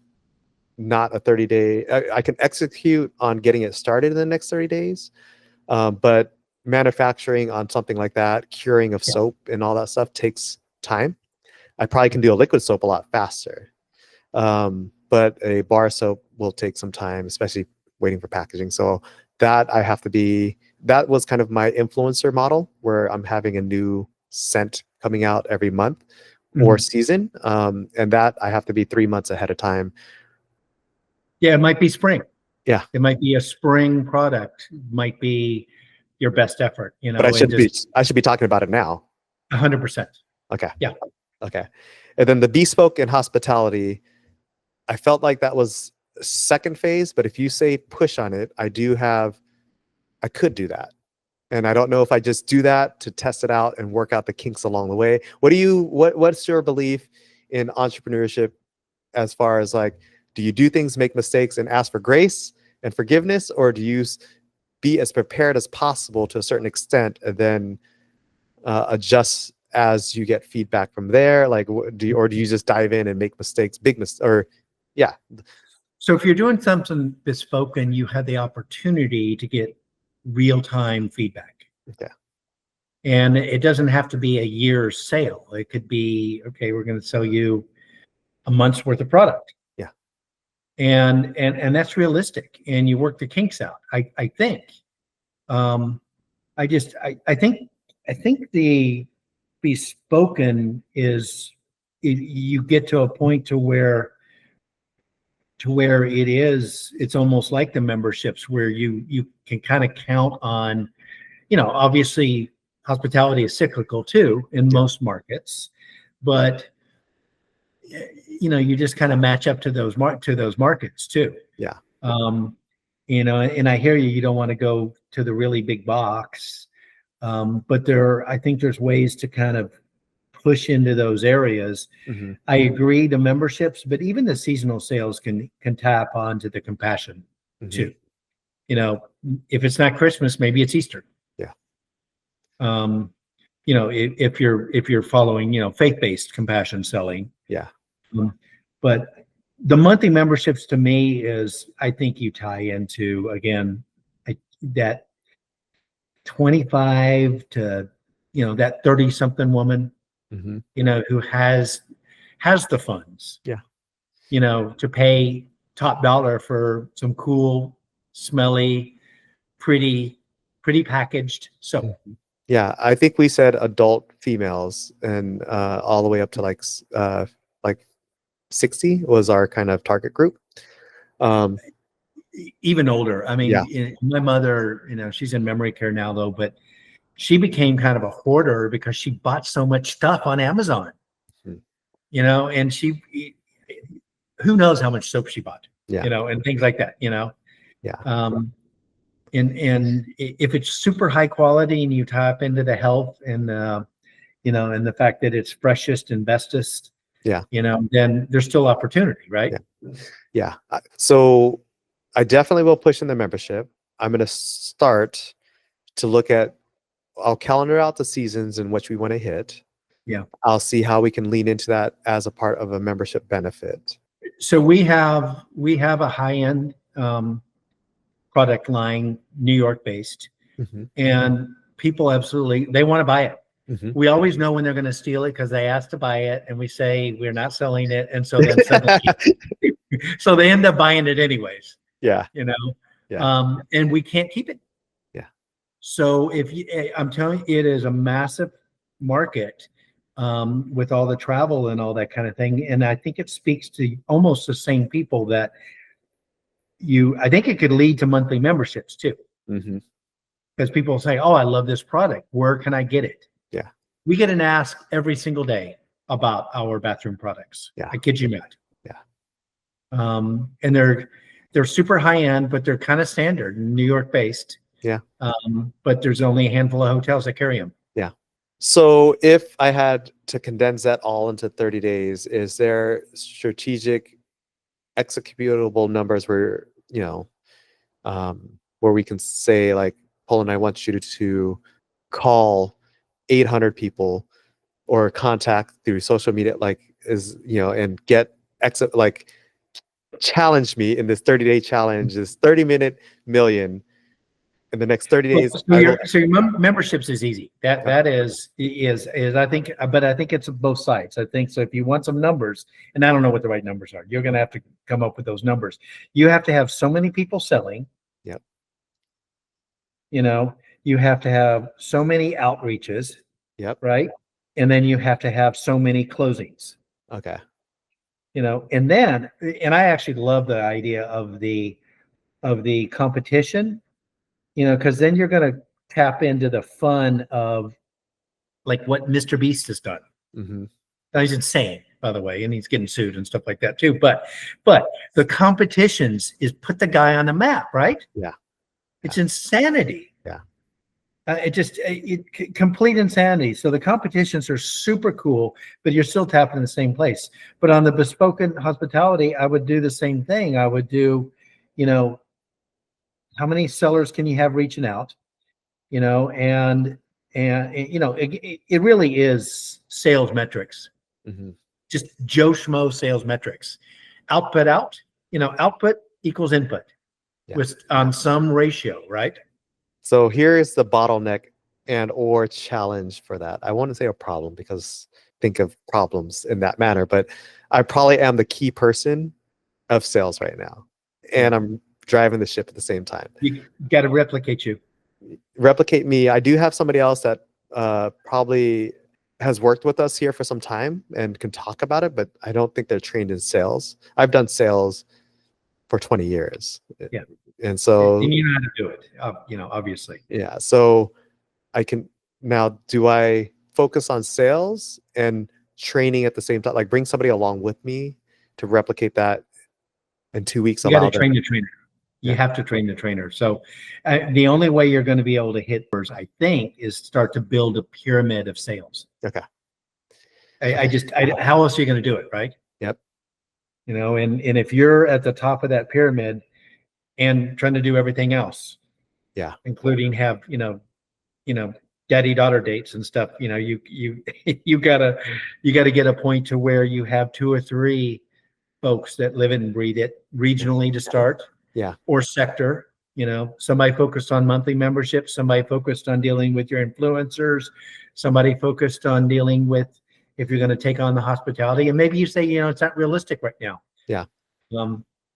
not a 30-day. I can execute on getting it started in the next 30 days. But manufacturing on something like that, curing of soap and all that stuff takes time. I probably can do a liquid soap a lot faster. But a bar soap will take some time, especially waiting for packaging. So that was kind of my influencer model, where I'm having a new scent coming out every month or season. And that I have to be 3 months ahead of time. Yeah, it might be spring. Yeah. It might be a spring product, might be your best effort, But and just I should be talking about it now. 100%. Okay. Yeah. Okay. And then the bespoke and hospitality, I felt like that was second phase, but if you say push on it, I could do that. And I don't know if I just do that to test it out and work out the kinks along the way. What's your belief in entrepreneurship as far as like, do you do things, make mistakes, and ask for grace and forgiveness, or do you be as prepared as possible to a certain extent and then adjust as you get feedback from there? Like, do you just dive in and make mistakes, big mistakes, or yeah, So if you're doing something bespoke and you have the opportunity to get real-time feedback, yeah, and it doesn't have to be a year's sale. It could be, okay, we're going to sell you a month's worth of product. yeah, And that's realistic. And you work the kinks out. I think. I think the bespoken is you get to a point to where it's almost like the memberships where you can kind of count on, obviously hospitality is cyclical too in yeah, most markets, but you just kind of match up to those markets too. yeah, um and I hear you don't want to go to the really big box, but I think there's ways to kind of push into those areas. hmm, I agree, the memberships, but even the seasonal sales can tap onto the compassion hmm, too. You know, if it's not Christmas, maybe it's Easter. yeah, Um, if you're following, faith-based compassion selling. yeah, But the monthly memberships to me is, I think you tie into, again, that 25 to, that 30 something woman, hmm, who has the funds, yeah. to pay top dollar for some cool, smelly, pretty, pretty packaged soap. Yeah, I think we said adult females and all the way up to like 60 was our kind of target group. Um, Even older. I yeah, mean, my mother, she's in memory care now though, but she became kind of a hoarder because she bought so much stuff on Amazon, mm, and who knows how much soap she bought, yeah, and things like that, yeah, um, and if it's super high quality and you tap into the health and and the fact that it's freshest and bestest, yeah, then there's still opportunity, right? yeah, yeah. So I definitely will push in the membership. I'm going to start to look at, I'll calendar out the seasons in which we want to hit. Yeah. I'll see how we can lean into that as a part of a membership benefit. So we have a high end product line, New York based, Hmm, and people absolutely they want to buy it. hmm. We always know when they're going to steal it because they ask to buy it, and we say we're not selling it, and so then suddenly, so they end up buying it anyways. Yeah, You know, yeah, and we can't keep it. yeah, So I'm telling you, it is a massive market, with all the travel and all that kind of thing, and I think it speaks to almost the same people that I think it could lead to monthly memberships too, hmm, because people say, "Oh, I love this product. Where can I get it?" yeah, We get an ask every single day about our bathroom products. yeah, I kid you not. yeah, And they're super high end, but they're kind of standard, New York based. yeah, But there's only a handful of hotels that carry them. yeah. So if I had to condense that all into 30 days, is there strategic executable numbers where we can say like, Poland, I want you to call 800 people or contact through social media, like and get like challenge me in this 30-day challenge, this 30-minute million in the next 30 Well, days. I will. so your memberships is easy. That is I think, but I think it's both sides. I think so. If you want some numbers, and I don't know what the right numbers are, you're going to have to come up with those numbers. You have to have so many people selling. Yep. You have to have so many outreaches, Yep. right? And then you have to have so many closings. Okay. And I actually love the idea of the of the competition, because then you're going to tap into the fun of like what Mr. Beast has done. Hmm. Now, he's insane, by the way, and he's getting sued and stuff like that too. But the competitions is put the guy on the map, right? Yeah. It's insanity. Yeah. Complete insanity. So the competitions are super cool, but you're still tapping in the same place. But on the bespoke hospitality, I would do the same thing. I would do, how many sellers can you have reaching out? It really is sales metrics, Hmm. just Joe Schmo sales metrics. Output equals input Yeah. with on some ratio, right? So here is the bottleneck and or challenge for that. I want to say a problem because think of problems in that manner, but I probably am the key person of sales right now, and Yeah. I'm driving the ship at the same time. You got to replicate you. Replicate me. I do have somebody else that probably has worked with us here for some time and can talk about it, but I don't think they're trained in sales. I've done sales for 20 years. Yeah. And so, And you know how to do it, obviously. yeah, so I can now, do I focus on sales and training at the same time, like bring somebody along with me to replicate that in 2 weeks, You got allow to them? train the trainer. You Yeah. have to train the trainer. So the only way you're going to be able to hit numbers, I think, is start to build a pyramid of sales. Okay. How else are you going to do it, right? Yep. And if you're at the top of that pyramid and trying to do everything else, Yeah. including have, daddy daughter dates and stuff, you you gotta get a point to where you have 2 or 3 folks that live and breathe it regionally to start. Yeah. Or sector, somebody focused on monthly memberships, somebody focused on dealing with your influencers, somebody focused on dealing with if you're going to take on the hospitality. And maybe you say, it's not realistic right now. Yeah.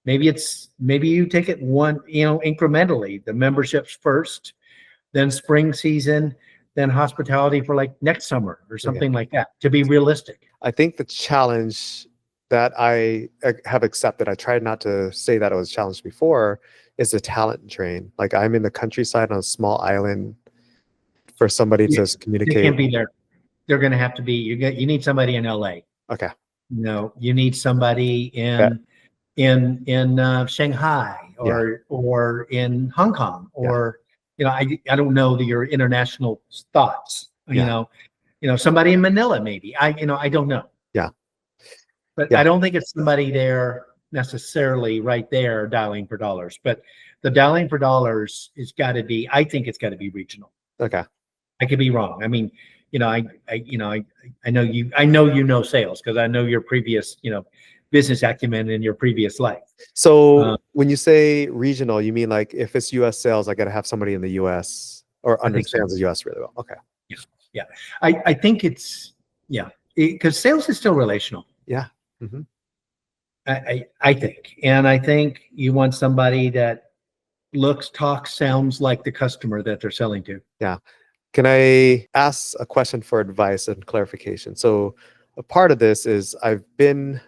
Maybe you take it one, incrementally, the memberships first, then spring season, then hospitality for like next summer or something like that, to be realistic. I think the challenge that I have accepted, I tried not to say that it was challenged before, is the talent drain. Like I'm in the countryside on a small island for somebody to They communicate. can't be there. They're going to have to be, you need somebody in LA. Okay. You need somebody in Shanghai or in Hong Kong, or I don't know your international thoughts. Somebody in Manila maybe. I don't know. Yeah. But Yeah. I don't think it's somebody there necessarily right there dialing for dollars. But the dialing for dollars is got to be. I think it's got to be regional. Okay. I could be wrong. I mean, I know you sales because I know your previous business acumen in your previous life. So when you say regional, you mean like if it's U.S. sales, I got to have somebody in the U.S. or understands the U.S. really well. Okay. Yeah. I think it's because sales is still relational. Yeah. Mm-hmm. I think, and I think you want somebody that looks, talks, sounds like the customer that they're selling to. Yeah. Can I ask a question for advice and clarification? So a part of this is I've been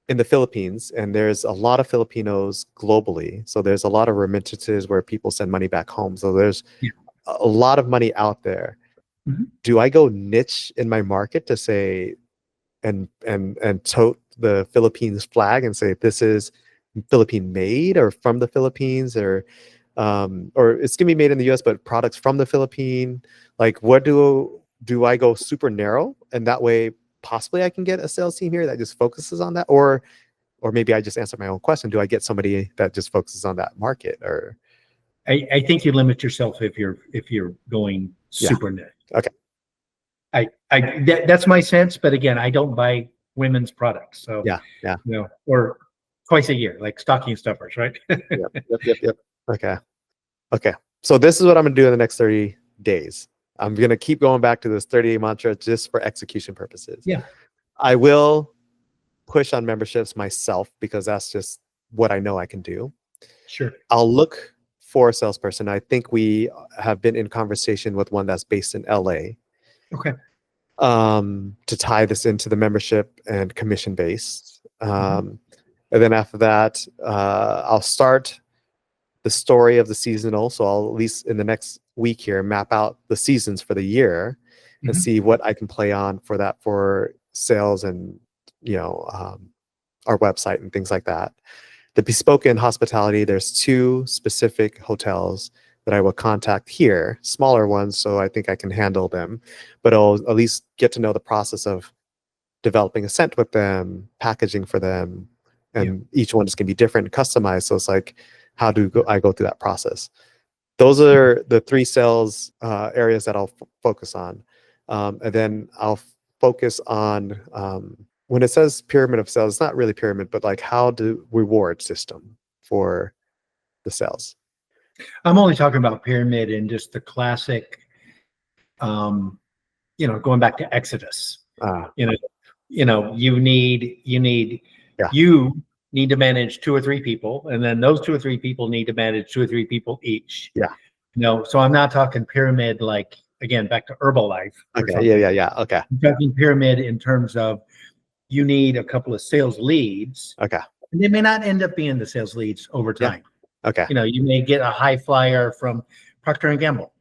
in the Philippines, and there's a lot of Filipinos globally. So there's a lot of remittances where people send money back home. So there's a lot of money out there. Mm-hmm. Do I go niche in my market to say and tote the Philippines flag and say this is Philippine made or from the Philippines, or it's gonna be made in the US but products from the Philippine? Like what do I go super narrow, and that way possibly I can get a sales team here that just focuses on that, or maybe I just answer my own question, do I get somebody that just focuses on that market? Or I think you limit yourself if you're going super niche. Okay. That's my sense, but again, I don't buy women's products, so or twice a year, like stocking stuffers, right? Yep. Okay. So this is what I'm gonna do in the next 30 days. I'm gonna keep going back to this 30-day mantra just for execution purposes. Yeah. I will push on memberships myself because that's just what I know I can do. Sure. I'll look for a salesperson. I think we have been in conversation with one that's based in LA. Okay. To tie this into the membership and commission based. And then after that, I'll start the story of the seasonal. So I'll at least in the next week here map out the seasons for the year and Mhm. see what I can play on for that for sales and you know our website and things like that. The bespoke and hospitality, there's two specific hotels that I will contact here, smaller ones, so I think I can handle them. But I'll at least get to know the process of developing a scent with them, packaging for them, Yeah. and each one is going to be different and customized. So it's like, how do Yeah. I go through that process? Those are the three sales areas that I'll focus on, and then I'll focus on when it says pyramid of sales. It's not really pyramid, but like how do reward system for the sales. I'm only talking about pyramid and just the classic, um, going back to Exodus. Ah, You know, yeah, you need to manage two or three people, and then those two or three people need to manage two or three people each. yeah. So I'm not talking pyramid like, again, back to Herbalife or Okay, yeah, something. yeah, yeah. Okay, I'm talking pyramid in terms of you need a couple of sales leads, okay, and they may not end up being the sales leads over yeah, time. okay, You may get a high flyer from Procter and Gamble.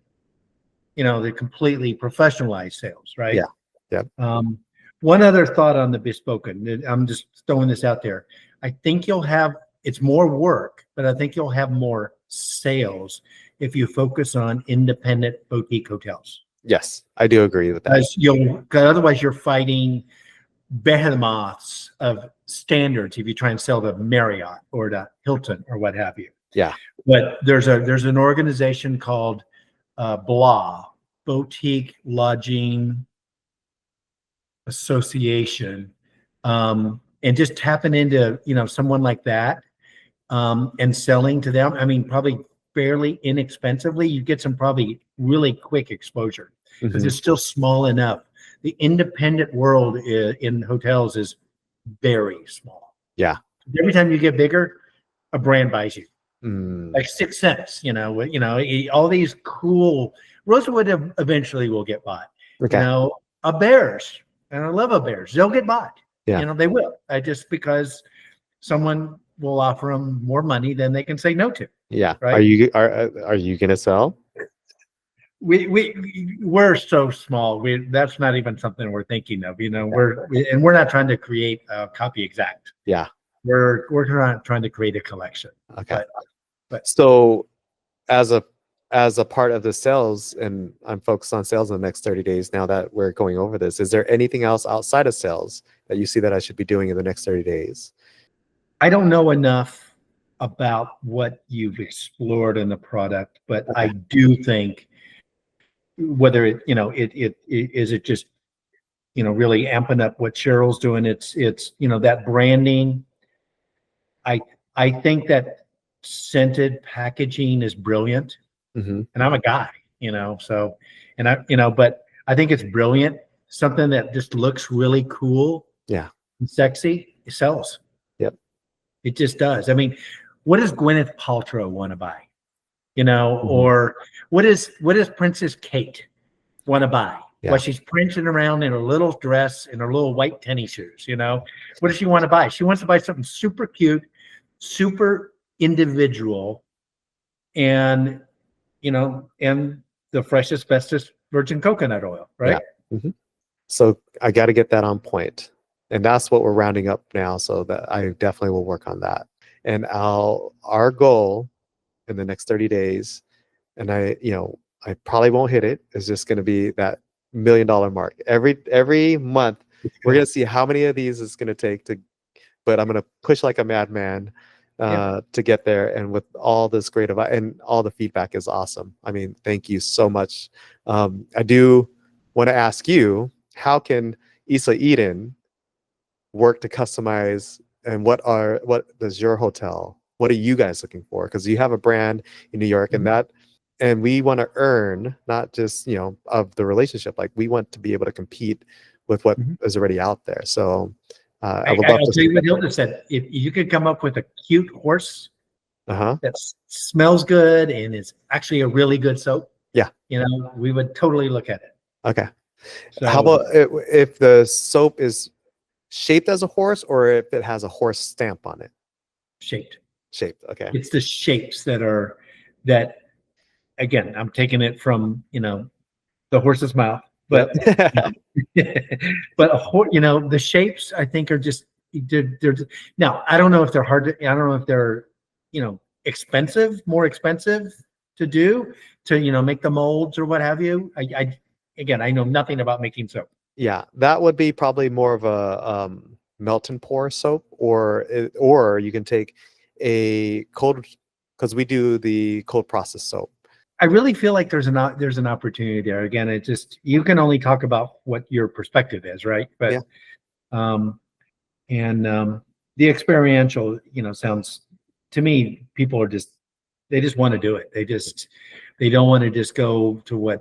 The completely professionalized sales, right? yeah, yeah. Um, One other thought on the bespoken. I'm just throwing this out there. I think it's more work, but I think you'll have more sales if you focus on independent boutique hotels. Yes, I do agree with that. Cause otherwise you're fighting behemoths of standards if you try and sell to Marriott or to Hilton or what have you. Yeah. But there's an organization called BLA, Boutique Lodging Association, and just tapping into someone like that, and selling to them. I mean, probably fairly inexpensively. You get some probably really quick exposure because Hmm. it's still small enough. The independent world in hotels is very small. Yeah. Every time you get bigger, a brand buys you. Mm, Like 6 cents, all these cool Rosewood eventually will get bought. okay. A Bears, and I love a Bears. They'll get bought. Yeah. They will. Just because someone will offer them more money than they can say no to. Yeah. Right? Are you gonna sell? We're so small. That's not even something we're thinking of. We're not trying to create a copy exact. Yeah. We're trying to create a collection. Okay. But So as a part of the sales, and I'm focused on sales in the next 30 days now that we're going over this, is there anything else outside of sales that you see that I should be doing in the next 30 days? I don't know enough about what you've explored in the product, but I Okay. do think whether it just really amping up what Cheryl's doing. It's that branding. I I think that scented packaging is brilliant, Hmm. and I'm a guy, so but I think it's brilliant. Something that just looks really cool Yeah. and sexy, it sells. Yep. It just does. I mean, what does Gwyneth Paltrow want to buy? Hmm. Or what does Princess Kate want to buy? Yeah. Well, she's prancing around in her little dress and her little white tennis shoes. What does she want to buy? She wants to buy something super cute, super individual, and and the freshest, bestest virgin coconut oil, Yeah. right? Hmm. So I got to get that on point, and that's what we're rounding up now. So that I definitely will work on that. And our goal in the next 30 days, and I probably won't hit it, is just going to be that $1 million mark. Every month, we're going to see how many of these it's going to take to, but I'm going to push like a madman Yeah. to get there. And with all this great advice and all the feedback is awesome. I mean, thank you so much. I do want to ask you, how can Isla Eden work to customize, and what does your hotel, what are you guys looking for? Because you have a brand in New York, Mhm. and we want to earn not just of the relationship, like we want to be able to compete with what Mhm. is already out there. So I I, would love I'll to. tell you what Hilda said. If you could come up with a cute horse Uh-huh. that smells good and is actually a really good soap, Yeah. we would totally look at it. Okay. How So about if the soap is shaped as a horse, or if it has a horse stamp on it? shaped. Shaped. Okay. It's the shapes that again, I'm taking it from, the horse's mouth, Yep. but but the shapes I think are just they're now I don't know if they're I don't know if they're more expensive to do to make the molds or what have you. I again I know nothing about making soap. Yeah, that would be probably more of a melt and pour soap, or you can take a cold, because we do the cold process soap. I really feel like there's an opportunity there. Again, it just you can only talk about what your perspective is, right? But Yeah. um, and the experiential, sounds to me people are just they just want to do it. They don't want to just go to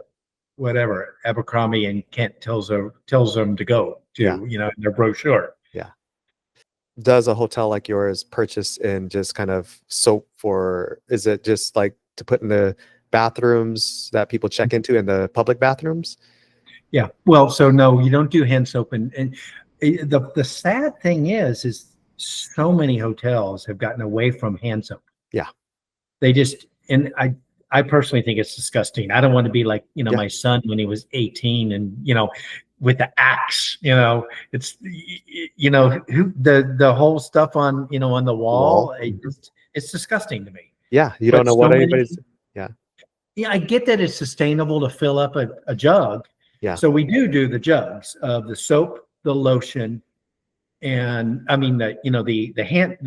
whatever Abercrombie and Kent tells them to go to, Yeah. in their brochure. Yeah. Does a hotel like yours purchase in just kind of soap for, is it just like to put in the bathrooms that people check into, in the public bathrooms? Yeah. Well, so no, you don't do hand soap, and the sad thing is so many hotels have gotten away from hand soap. Yeah. They just and I personally think it's disgusting. I don't want to be like, Yeah. my son when he was 18 and, with the axe, it's, the whole stuff on, on the wall. It's disgusting to me. Yeah. You But don't know so what many, anybody's. Yeah. yeah, I get that it's sustainable to fill up a jug. Yeah. So we do the jugs of the soap, the lotion, and I mean the hand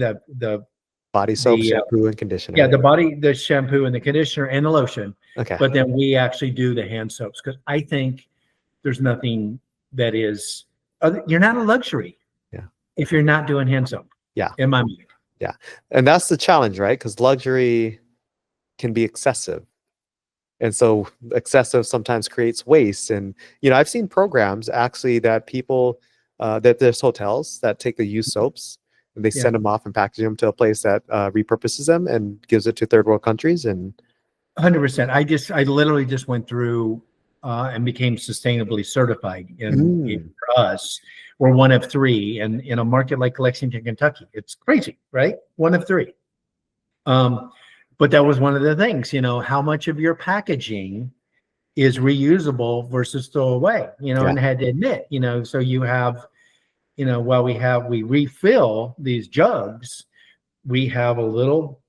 Body soap, the shampoo, and conditioner. yeah, the shampoo and the conditioner and the lotion. Okay. But then we actually do the hand soaps because I think there's nothing that is you're not a luxury. Yeah. If you're not doing hand soap. Yeah. In my mind. Yeah. And that's the challenge, right? Because luxury can be excessive. And so excessive sometimes creates waste. And, I've seen programs actually that people, that there's hotels that take the used soaps and they Yeah. send them off and package them to a place that repurposes them and gives it to third world countries. And 100%. I literally just went through and became sustainably certified for us. We're one of three, and in a market like Lexington, Kentucky, it's crazy, right? One of three. But that was one of the things, how much of your packaging is reusable versus throw away, and had to admit, so you have, while we refill these jugs, we have a little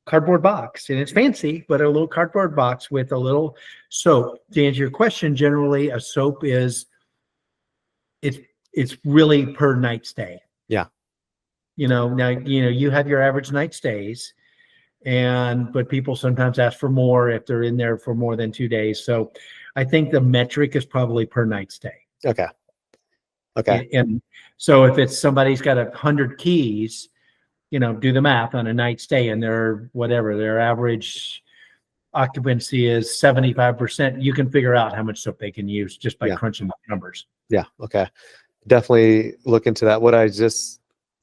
cardboard box, and it's fancy, but a little cardboard box with a little soap. To answer your question, generally a soap is it's really per night stay. Yeah. Now, you have your average night stays, but people sometimes ask for more if they're in there for more than 2 days. So I think the metric is probably per night stay. Okay. Okay. And so if it's somebody's got 100 keys, do the math on a night stay, and their average occupancy is 75%. You can figure out how much soap they can use just by crunching the numbers. Yeah. Okay. Definitely look into that. What I just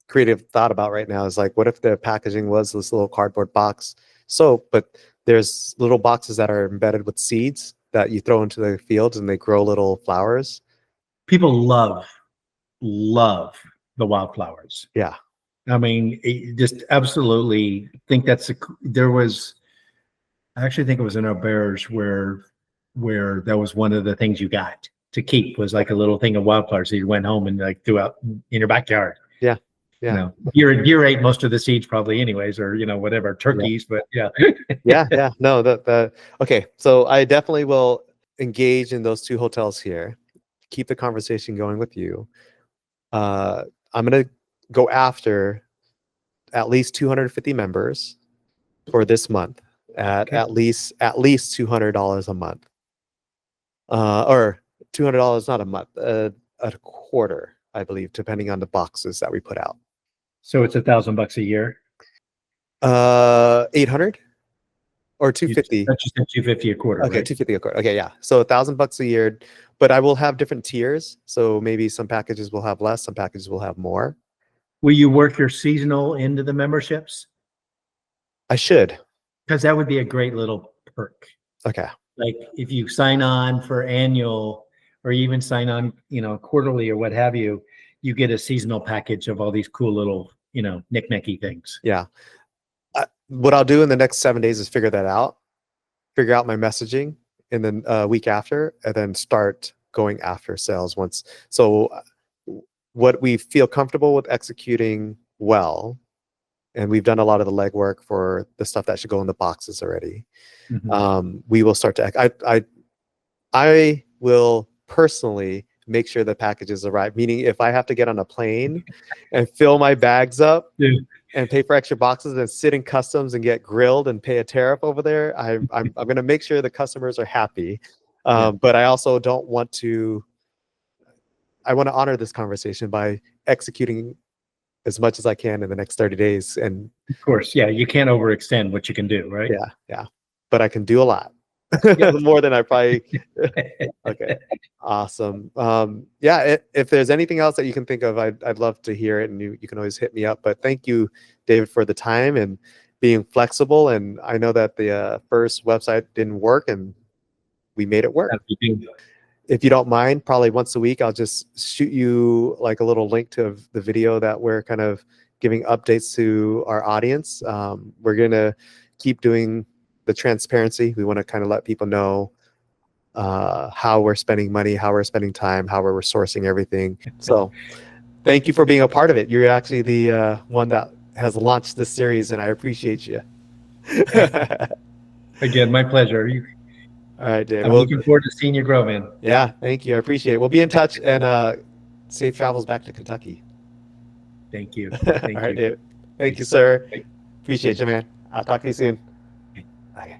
creative thought about right now is like, what if the packaging was this little cardboard box soap, but there's little boxes that are embedded with seeds that you throw into the fields and they grow little flowers. People love the wildflowers. Yeah. I mean, just absolutely think I actually think it was in our bears where that was one of the things you got to keep, was like a little thing of wildflowers that you went home and like threw out in your backyard. Yeah. Yeah. You ate most of the seeds probably anyways, or, whatever, turkeys, but yeah. Yeah. Yeah. No, okay. So I definitely will engage in those two hotels here, keep the conversation going with you. I'm going to go after at least 250 members for this month at least $200 a month, or $200 not a month, a quarter, I believe, depending on the boxes that we put out. So it's $1,000 a year. 800 or 250. That's just 250 a quarter. Okay, right? 250 a quarter. Okay, yeah. So $1,000 a year, but I will have different tiers. So maybe some packages will have less, some packages will have more. Will you work your seasonal into the memberships? I should. Because that would be a great little perk. Okay. Like if you sign on for annual, or even sign on, quarterly or what have you, you get a seasonal package of all these cool little, knick-knacky things. Yeah. what I'll do in the next 7 days is figure that out, figure out my messaging, and then week after, and then start going after sales once. So what we feel comfortable with executing well, and we've done a lot of the legwork for the stuff that should go in the boxes already. We will start to. I will personally make sure the packages arrive. Meaning, if I have to get on a plane and fill my bags up and pay for extra boxes and sit in customs and get grilled and pay a tariff over there, I'm going to make sure the customers are happy. But I also don't want to. I want to honor this conversation by executing as much as I can in the next 30 days. And Of course, yeah, you can't overextend what you can do, right? yeah. But I can do a lot. More than I probably. Okay. Awesome. If there's anything else that you can think of, I'd love to hear it, and you can always hit me up. But thank you, David, for the time and being flexible. And I know that the first website didn't work, and we made it work. If you don't mind, probably once a week, I'll just shoot you like a little link to the video that we're kind of giving updates to our audience. We're going to keep doing the transparency. We want to kind of let people know how we're spending money, how we're spending time, how we're sourcing everything. So thank you for being a part of it. You're actually the one that has launched this series, and I appreciate you. Again, my pleasure. All right, Dave. I'm looking forward to seeing you grow, man. Yeah, thank you. I appreciate it. We'll be in touch, and safe travels back to Kentucky. Thank you. All right, Dave. Thank you, sir. Appreciate you, man. I'll talk to you soon. Okay.